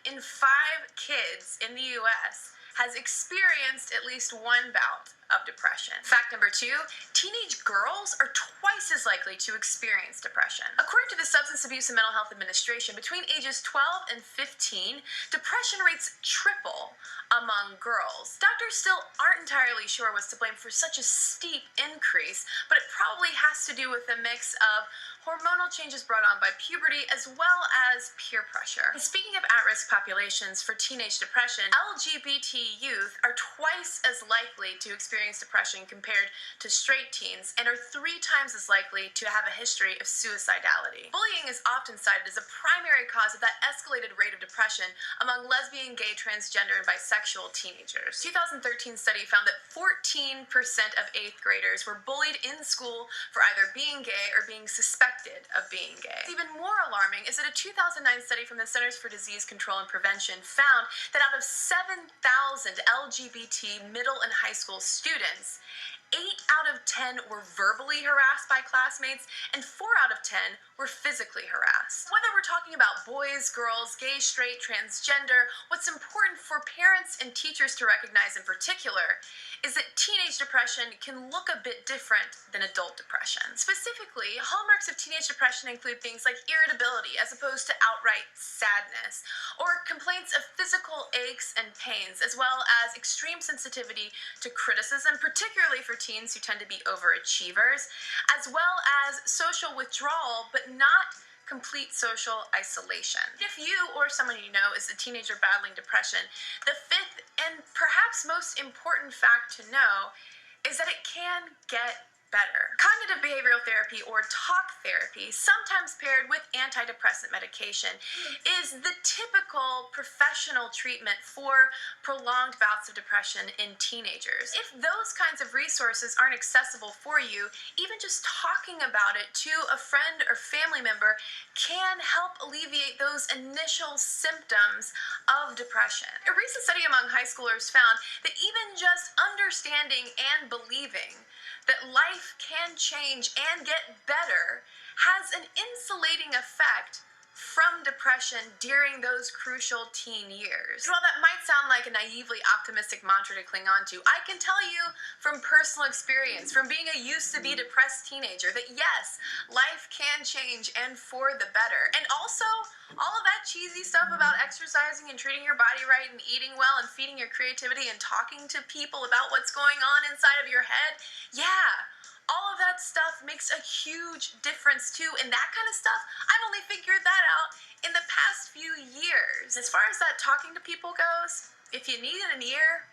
in 5 kids in the U.S. has experienced at least one bout of depression. Fact number 2, teenage girls are twice as likely to experience depression. According to the Substance Abuse and Mental Health Administration, between ages 12 and 15, depression rates triple among girls. Doctors still aren't entirely sure what's to blame for such a steep increase, but it probably has to do with a mix of hormonal changes brought on by puberty as well as peer pressure. And speaking of at-risk populations for teenage depression, LGBT youth are twice as likely to experience depression compared to straight teens and are 3 times as likely to have a history of suicidality. Bullying is often cited as a primary cause of that escalated rate of depression among lesbian, gay, transgender, and bisexual teenagers. A 2013 study found that 14% of 8th graders were bullied in school for either being gay or being suspected of being gay. Even more alarming is that a 2009 study from the Centers for Disease Control and Prevention found that out of 7,000 LGBT middle and high school students, 8 out of 10 were verbally harassed by classmates, and 4 out of 10 were physically harassed. Whether we're talking about boys, girls, gay, straight, transgender, what's important for parents and teachers to recognize in particular is that teenage depression can look a bit different than adult depression. Specifically, hallmarks of teenage depression include things like irritability as opposed to outright sadness, or complaints of physical aches and pains, as well as extreme sensitivity to criticism, particularly for teens who tend to be overachievers, as well as social withdrawal, but not complete social isolation. If you or someone you know is a teenager battling depression, the 5th and perhaps most important fact to know is that it can get better. Cognitive behavioral therapy, or talk therapy, sometimes paired with antidepressant medication, is the typical professional treatment for prolonged bouts of depression in teenagers. If those kinds of resources aren't accessible for you, even just talking about it to a friend or family member can help alleviate those initial symptoms of depression. A recent study among high schoolers found that even just understanding and believing that life can change and get better has an insulating effect from depression during those crucial teen years. While that might sound like a naively optimistic mantra to cling on to, I can tell you from personal experience, from being a used-to-be depressed teenager, that yes, life can change and for the better. And also, all of that cheesy stuff about exercising and treating your body right and eating well and feeding your creativity and talking to people about what's going on inside of your head, yeah, all of that stuff makes a huge difference too, and that kind of stuff, I've only figured that out in the past few years. As far as that talking to people goes, if you need an ear,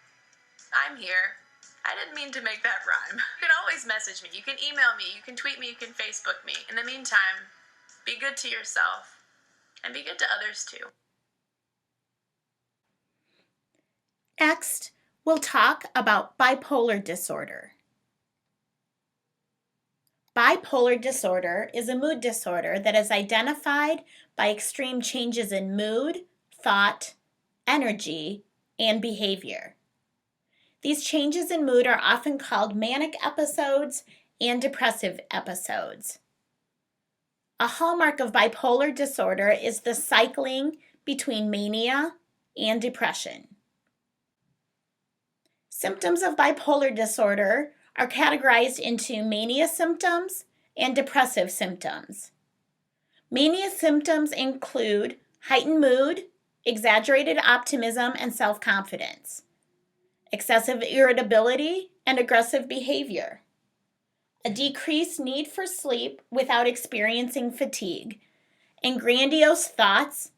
I'm here. I didn't mean to make that rhyme. You can always message me, you can email me, you can tweet me, you can Facebook me. In the meantime, be good to yourself, and be good to others too. Next, we'll talk about bipolar disorder. Bipolar disorder is a mood disorder that is identified by extreme changes in mood, thought, energy, and behavior. These changes in mood are often called manic episodes and depressive episodes. A hallmark of bipolar disorder is the cycling between mania and depression. Symptoms of bipolar disorder are categorized into mania symptoms and depressive symptoms. Mania symptoms include heightened mood, exaggerated optimism and self-confidence, excessive irritability and aggressive behavior, a decreased need for sleep without experiencing fatigue, and grandiose thoughts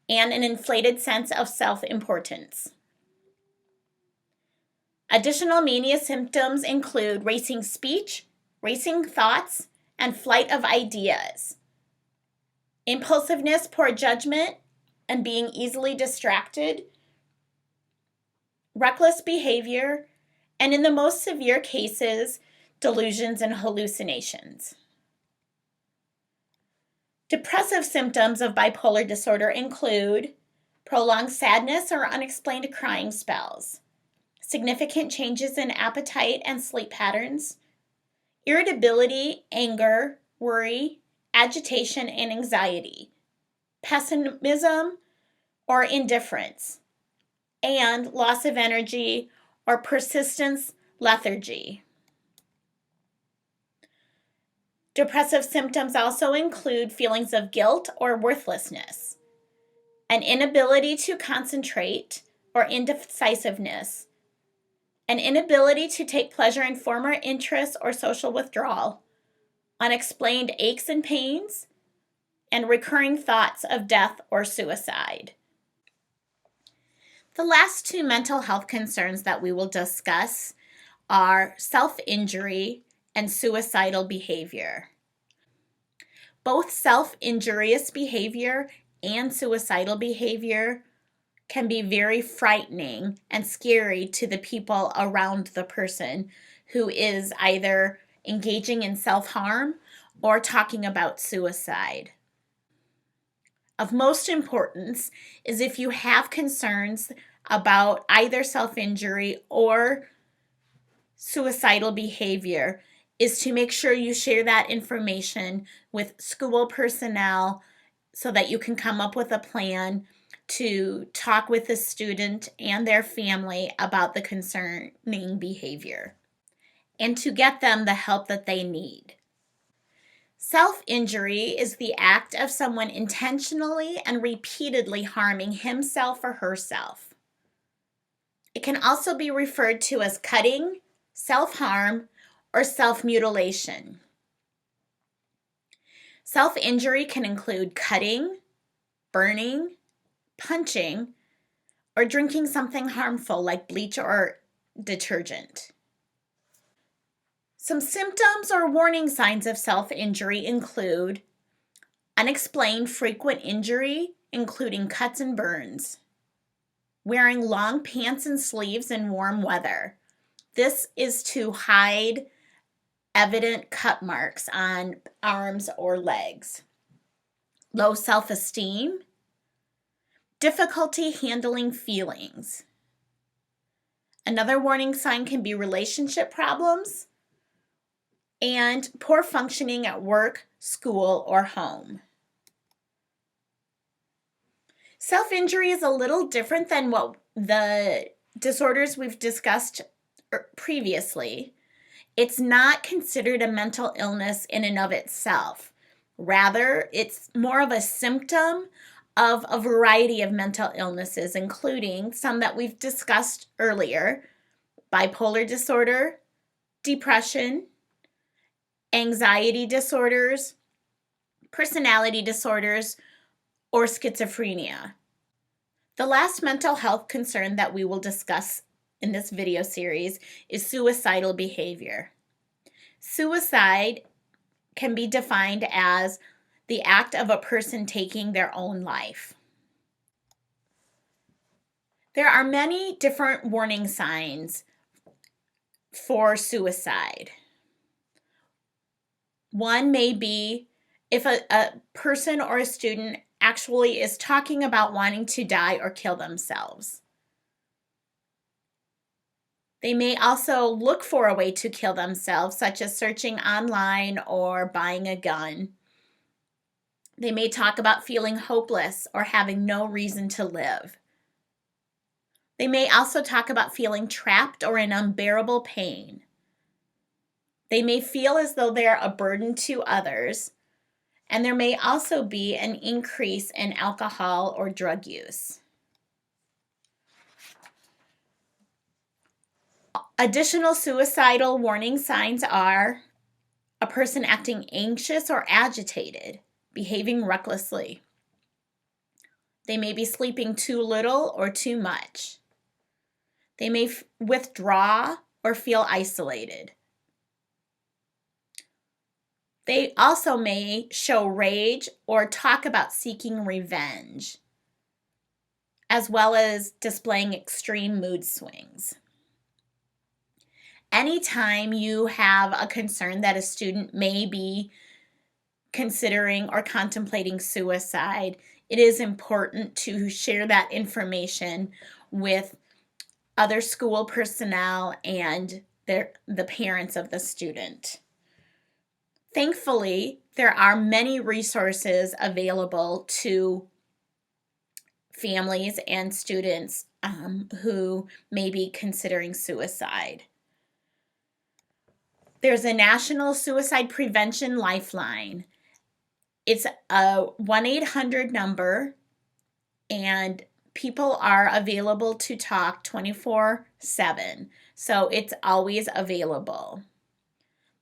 and an inflated sense of self-importance. Additional mania symptoms include racing speech, racing thoughts, and flight of ideas, impulsiveness, poor judgment, and being easily distracted, reckless behavior, and in the most severe cases, delusions and hallucinations. Depressive symptoms of bipolar disorder include prolonged sadness or unexplained crying spells, significant changes in appetite and sleep patterns, irritability, anger, worry, agitation, and anxiety, pessimism or indifference, and loss of energy or persistence lethargy. Depressive symptoms also include feelings of guilt or worthlessness, an inability to concentrate or indecisiveness, an inability to take pleasure in former interests or social withdrawal, unexplained aches and pains, and recurring thoughts of death or suicide. The last two mental health concerns that we will discuss are self-injury and suicidal behavior. Both self-injurious behavior and suicidal behavior can be very frightening and scary to the people around the person who is either engaging in self-harm or talking about suicide. Of most importance is if you have concerns about either self-injury or suicidal behavior, is to make sure you share that information with school personnel so that you can come up with a plan to talk with the student and their family about the concerning behavior and to get them the help that they need. Self-injury is the act of someone intentionally and repeatedly harming himself or herself. It can also be referred to as cutting, self-harm, or self-mutilation. Self-injury can include cutting, burning, punching, or drinking something harmful like bleach or detergent. Some symptoms or warning signs of self-injury include unexplained frequent injury, including cuts and burns, wearing long pants and sleeves in warm weather. This is to hide evident cut marks on arms or legs. Low self-esteem, difficulty handling feelings. Another warning sign can be relationship problems and poor functioning at work, school, or home. Self-injury is a little different than what the disorders we've discussed previously. It's not considered a mental illness in and of itself. Rather, it's more of a symptom of a variety of mental illnesses, including some that we've discussed earlier: bipolar disorder, depression, anxiety disorders, personality disorders, or schizophrenia. The last mental health concern that we will discuss in this video series is suicidal behavior. Suicide can be defined as the act of a person taking their own life. There are many different warning signs for suicide. One may be if a person or a student actually is talking about wanting to die or kill themselves. They may also look for a way to kill themselves, such as searching online or buying a gun. They may talk about feeling hopeless or having no reason to live. They may also talk about feeling trapped or in unbearable pain. They may feel as though they're a burden to others, and there may also be an increase in alcohol or drug use. Additional suicidal warning signs are a person acting anxious or agitated, behaving recklessly. They may be sleeping too little or too much. They may withdraw or feel isolated. They also may show rage or talk about seeking revenge, as well as displaying extreme mood swings. Anytime you have a concern that a student may be considering or contemplating suicide, it is important to share that information with other school personnel and the parents of the student. Thankfully, there are many resources available to families and students who may be considering suicide. There's a National Suicide Prevention Lifeline. It's a 1-800 number, and people are available to talk 24/7, so it's always available.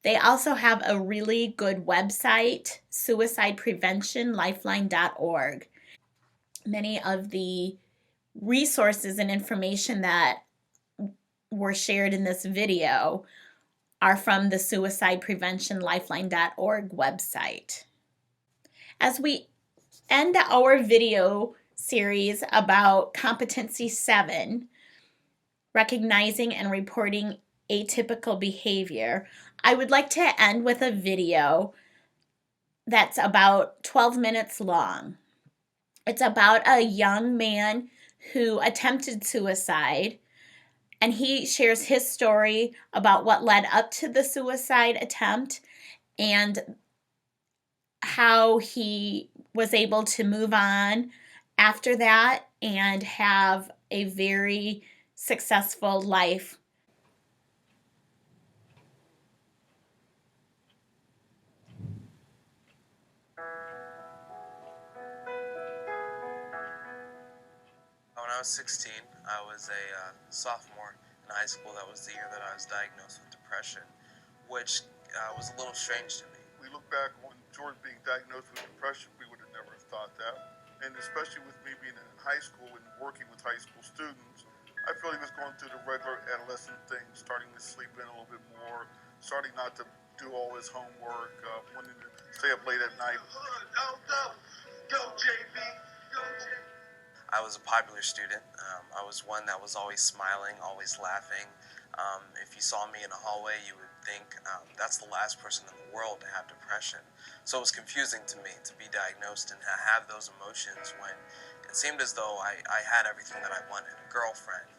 They also have a really good website, suicidepreventionlifeline.org. Many of the resources and information that were shared in this video are from the suicidepreventionlifeline.org website. As we end our video series about Competency 7, recognizing and reporting atypical behavior, I would like to end with a video that's about 12 minutes long. It's about a young man who attempted suicide, and he shares his story about what led up to the suicide attempt and how he was able to move on after that and have a very successful life. When I was 16, I was a sophomore in high school. That was the year that I was diagnosed with depression, which was a little strange to me. We look back on Jordan being diagnosed with depression, we would have never thought that. And especially with me being in high school and working with high school students, I feel he was going through the regular adolescent thing, starting to sleep in a little bit more, starting not to do all his homework, wanting to stay up late at night. Go JV, go JV. I was a popular student. I was one that was always smiling, always laughing. If you saw me in a hallway, you would think that's the last person in the world to have depression. So it was confusing to me to be diagnosed and have those emotions when it seemed as though I had everything that I wanted. A girlfriend,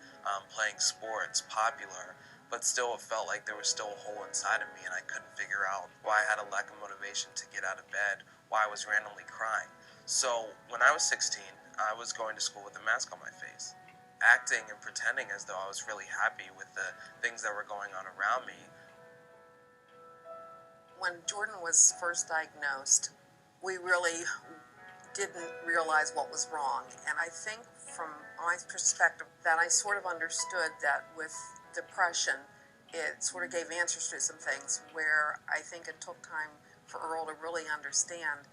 playing sports, popular, but still it felt like there was still a hole inside of me and I couldn't figure out why I had a lack of motivation to get out of bed, why I was randomly crying. So when I was 16, I was going to school with a mask on my face, acting and pretending as though I was really happy with the things that were going on around me. When Jordan was first diagnosed, we really didn't realize what was wrong. And I think from my perspective that I sort of understood that with depression, it sort of gave answers to some things where I think it took time for Earl to really understand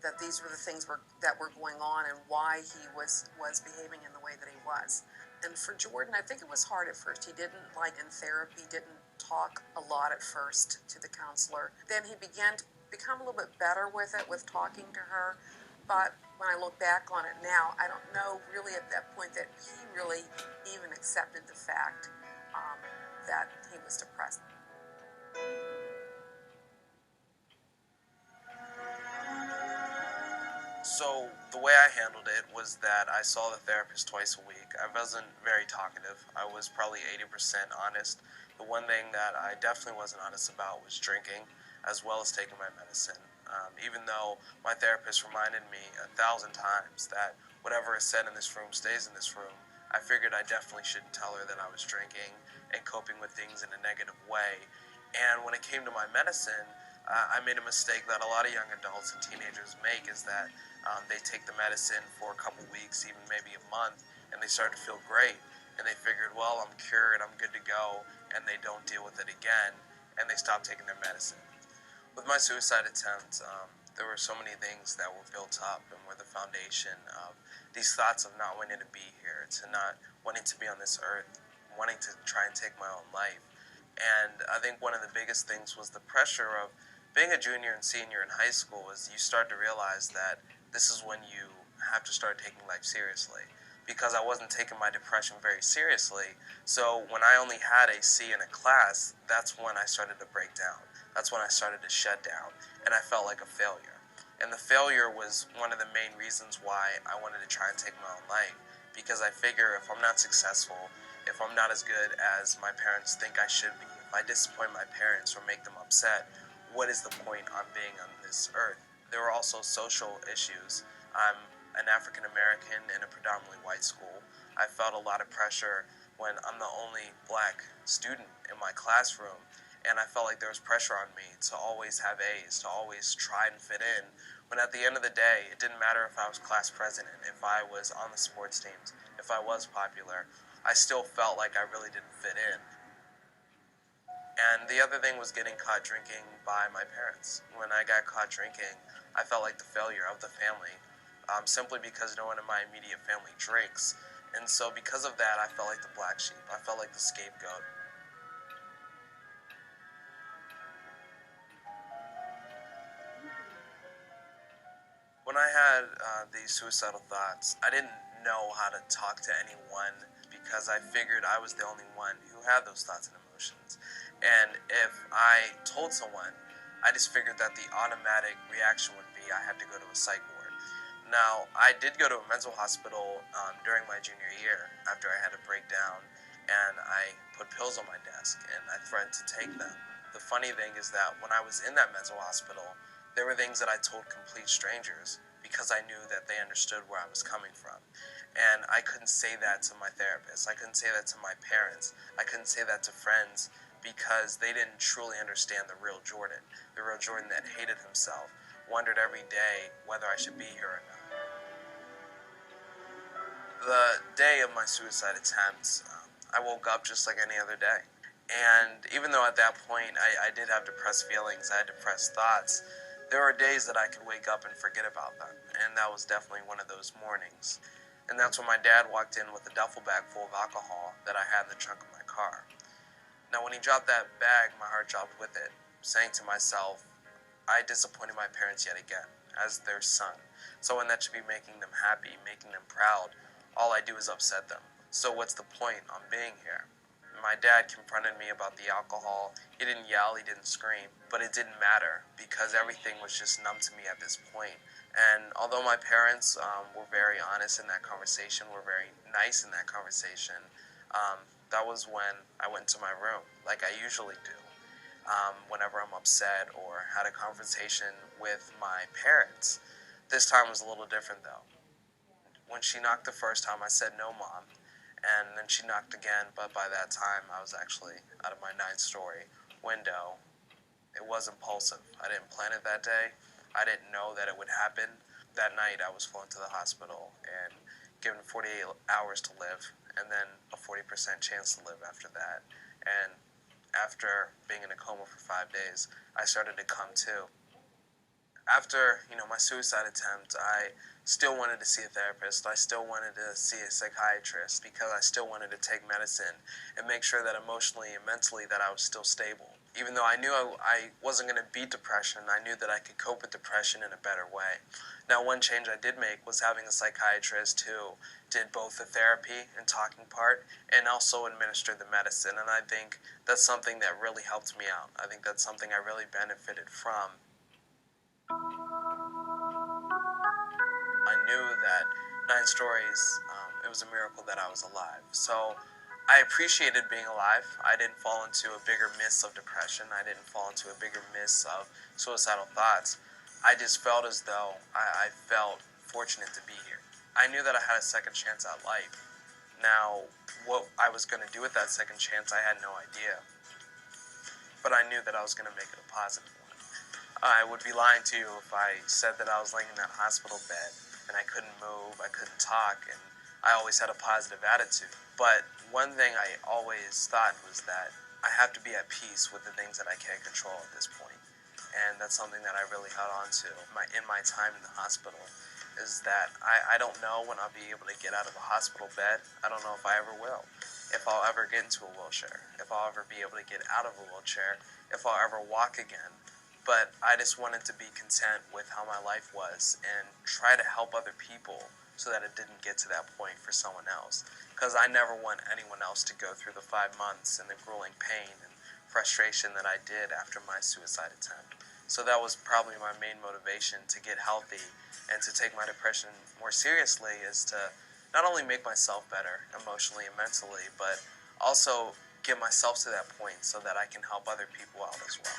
that these were the things that were going on and why he was behaving in the way that he was. And for Jordan, I think it was hard at first. He didn't, like in therapy, didn't talk a lot at first to the counselor. Then he began to become a little bit better with it, with talking to her. But when I look back on it now, I don't know really at that point that he really even accepted the fact that he was depressed. So the way I handled it was that I saw the therapist twice a week. I wasn't very talkative. I was probably 80% honest. The one thing that I definitely wasn't honest about was drinking, as well as taking my medicine. Even though my therapist reminded me 1,000 times that whatever is said in this room stays in this room, I figured I definitely shouldn't tell her that I was drinking and coping with things in a negative way. And when it came to my medicine, I made a mistake that a lot of young adults and teenagers make, is that they take the medicine for a couple weeks, even maybe a month, and they start to feel great. And they figured, well, I'm cured, I'm good to go, and they don't deal with it again, and they stop taking their medicine. With my suicide attempt, there were so many things that were built up and were the foundation of these thoughts of not wanting to be here, to not wanting to be on this earth, wanting to try and take my own life. And I think one of the biggest things was the pressure of being a junior and senior in high school. Is you start to realize that this is when you have to start taking life seriously. Because I wasn't taking my depression very seriously, so when I only had a C in a class, that's when I started to break down. That's when I started to shut down, and I felt like a failure. And the failure was one of the main reasons why I wanted to try and take my own life, because I figure if I'm not successful, if I'm not as good as my parents think I should be, if I disappoint my parents or make them upset, what is the point on being on this earth? There were also social issues. I'm an African American in a predominantly white school. I felt a lot of pressure when I'm the only black student in my classroom, and I felt like there was pressure on me to always have A's, to always try and fit in, when at the end of the day, it didn't matter if I was class president, if I was on the sports teams, if I was popular, I still felt like I really didn't fit in. And the other thing was getting caught drinking by my parents. When I got caught drinking, I felt like the failure of the family, simply because no one in my immediate family drinks. And so because of that, I felt like the black sheep. I felt like the scapegoat. When I had these suicidal thoughts, I didn't know how to talk to anyone, because I figured I was the only one who had those thoughts and emotions. And if I told someone, I just figured that the automatic reaction would be I had to go to a psych ward. Now, I did go to a mental hospital during my junior year after I had a breakdown, and I put pills on my desk and I threatened to take them. The funny thing is that when I was in that mental hospital, there were things that I told complete strangers because I knew that they understood where I was coming from. And I couldn't say that to my therapist. I couldn't say that to my parents. I couldn't say that to friends, because they didn't truly understand the real Jordan that hated himself, wondered every day whether I should be here or not. The day of my suicide attempt, I woke up just like any other day. And even though at that point I did have depressed feelings, I had depressed thoughts, there were days that I could wake up and forget about them. And that was definitely one of those mornings. And that's when my dad walked in with a duffel bag full of alcohol that I had in the trunk of my car. Now, when he dropped that bag, my heart dropped with it, saying to myself, I disappointed my parents yet again, as their son. Someone that should be making them happy, making them proud. All I do is upset them. So what's the point on being here? My dad confronted me about the alcohol. He didn't yell, he didn't scream, but it didn't matter, because everything was just numb to me at this point. And although my parents were very honest in that conversation, were very nice in that conversation, that was when I went to my room, like I usually do, whenever I'm upset or had a conversation with my parents. This time was a little different, though. When she knocked the first time, I said, "No, Mom." And then she knocked again, but by that time, I was actually out of my 9th-story window. It was impulsive. I didn't plan it that day. I didn't know that it would happen. That night, I was flown to the hospital and given 48 hours to live, and then a 40% chance to live after that. And after being in a coma for 5 days, I started to come to. After, my suicide attempt, I still wanted to see a therapist. I still wanted to see a psychiatrist, because I still wanted to take medicine and make sure that emotionally and mentally that I was still stable. Even though I knew I wasn't going to beat depression, I knew that I could cope with depression in a better way. Now, one change I did make was having a psychiatrist who did both the therapy and talking part and also administered the medicine. And I think that's something that really helped me out. I think that's something I really benefited from. I knew that 9 stories, it was a miracle that I was alive. So I appreciated being alive. I didn't fall into a bigger mist of depression. I didn't fall into a bigger mist of suicidal thoughts. I just felt as though I felt fortunate to be here. I knew that I had a second chance at life. Now, what I was going to do with that second chance, I had no idea. But I knew that I was going to make it a positive one. I would be lying to you if I said that I was laying in that hospital bed and I couldn't move, I couldn't talk, and I always had a positive attitude. But one thing I always thought was that I have to be at peace with the things that I can't control at this point. And that's something that I really held on to in my time in the hospital, is that I don't know when I'll be able to get out of a hospital bed. I don't know if I ever will. If I'll ever get into a wheelchair. If I'll ever be able to get out of a wheelchair. If I'll ever walk again. But I just wanted to be content with how my life was and try to help other people so that it didn't get to that point for someone else. Because I never want anyone else to go through the 5 months and the grueling pain and frustration that I did after my suicide attempt. So that was probably my main motivation to get healthy and to take my depression more seriously, is to not only make myself better emotionally and mentally, but also get myself to that point so that I can help other people out as well.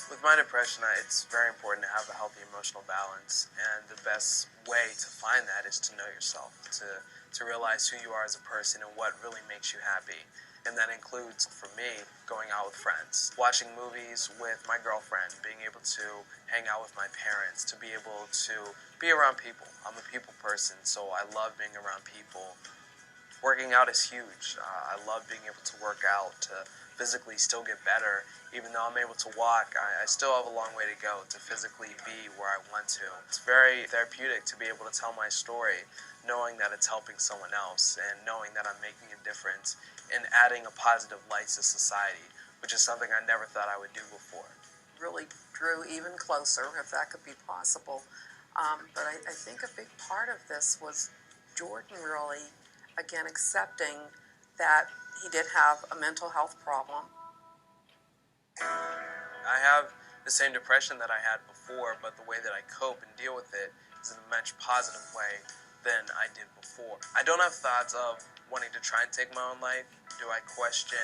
With my depression, it's very important to have a healthy emotional balance, and the best way to find that is to know yourself, to realize who you are as a person and what really makes you happy. And that includes, for me, going out with friends, watching movies with my girlfriend, being able to hang out with my parents, to be able to be around people. I'm a people person, so I love being around people. Working out is huge. I love being able to work out, to physically still get better. Even though I'm able to walk, I still have a long way to go to physically be where I want to. It's very therapeutic to be able to tell my story, knowing that it's helping someone else and knowing that I'm making a difference and adding a positive light to society, which is something I never thought I would do before. Really drew even closer, if that could be possible. But I think a big part of this was Jordan really, again, accepting that he did have a mental health problem. I have the same depression that I had before, but the way that I cope and deal with it is in a much positive way than I did before. I don't have thoughts of wanting to try and take my own life. Do I question,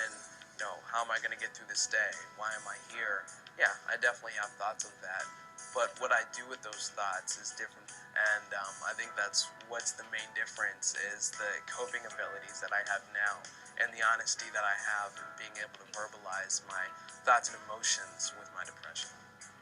how am I going to get through this day? Why am I here? Yeah, I definitely have thoughts of that. But what I do with those thoughts is different. And I think that's what's the main difference, is the coping abilities that I have now and the honesty that I have in being able to verbalize my thoughts and emotions with my depression.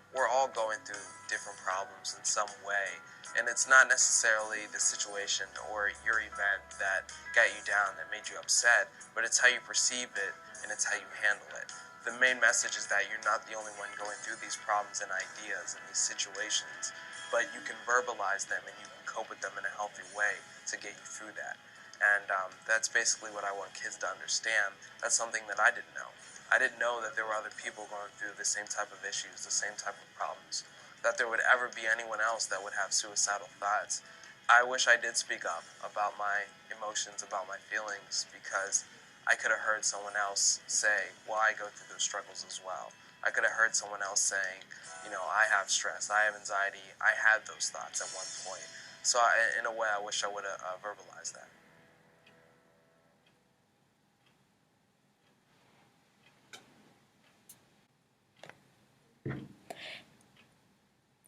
We're all going through different problems in some way, and it's not necessarily the situation or your event that got you down, that made you upset, but it's how you perceive it and it's how you handle it. The main message is that you're not the only one going through these problems and ideas and these situations, but you can verbalize them and you can cope with them in a healthy way to get you through that. And that's basically what I want kids to understand. That's something that I didn't know. I didn't know that there were other people going through the same type of issues, the same type of problems, that there would ever be anyone else that would have suicidal thoughts. I wish I did speak up about my emotions, about my feelings, because I could have heard someone else say, well, I go through those struggles as well. I could have heard someone else saying, I have stress, I have anxiety, I had those thoughts at one point. So in a way, I wish I would have verbalized that.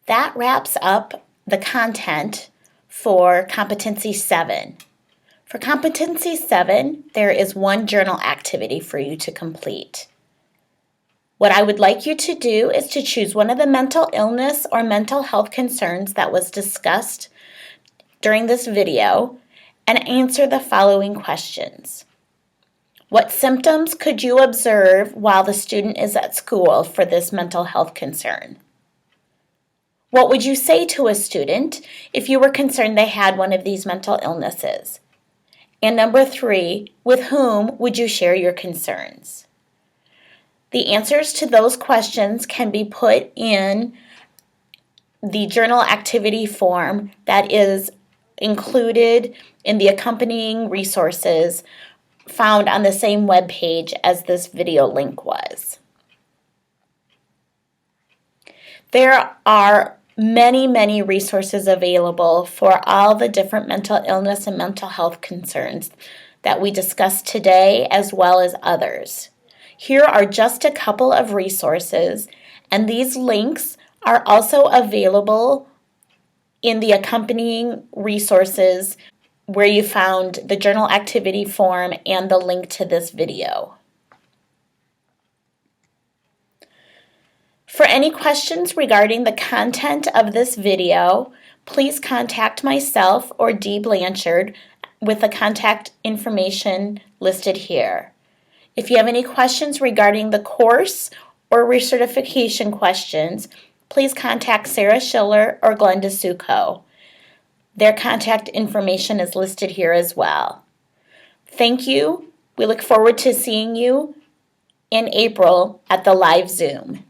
That wraps up the content for Competency 7. For Competency 7, there is one journal activity for you to complete. What I would like you to do is to choose one of the mental illness or mental health concerns that was discussed during this video and answer the following questions. What symptoms could you observe while the student is at school for this mental health concern? What would you say to a student if you were concerned they had one of these mental illnesses? And number 3, with whom would you share your concerns? The answers to those questions can be put in the journal activity form that is included in the accompanying resources found on the same web page as this video link was. There are many resources available for all the different mental illness and mental health concerns that we discussed today, as well as others. Here are just a couple of resources, and these links are also available in the accompanying resources where you found the journal activity form and the link to this video. For any questions regarding the content of this video, please contact myself or Dee Blanchard with the contact information listed here. If you have any questions regarding the course or recertification questions, please contact Sarah Schiller or Glenda Succo. Their contact information is listed here as well. Thank you. We look forward to seeing you in April at the live Zoom.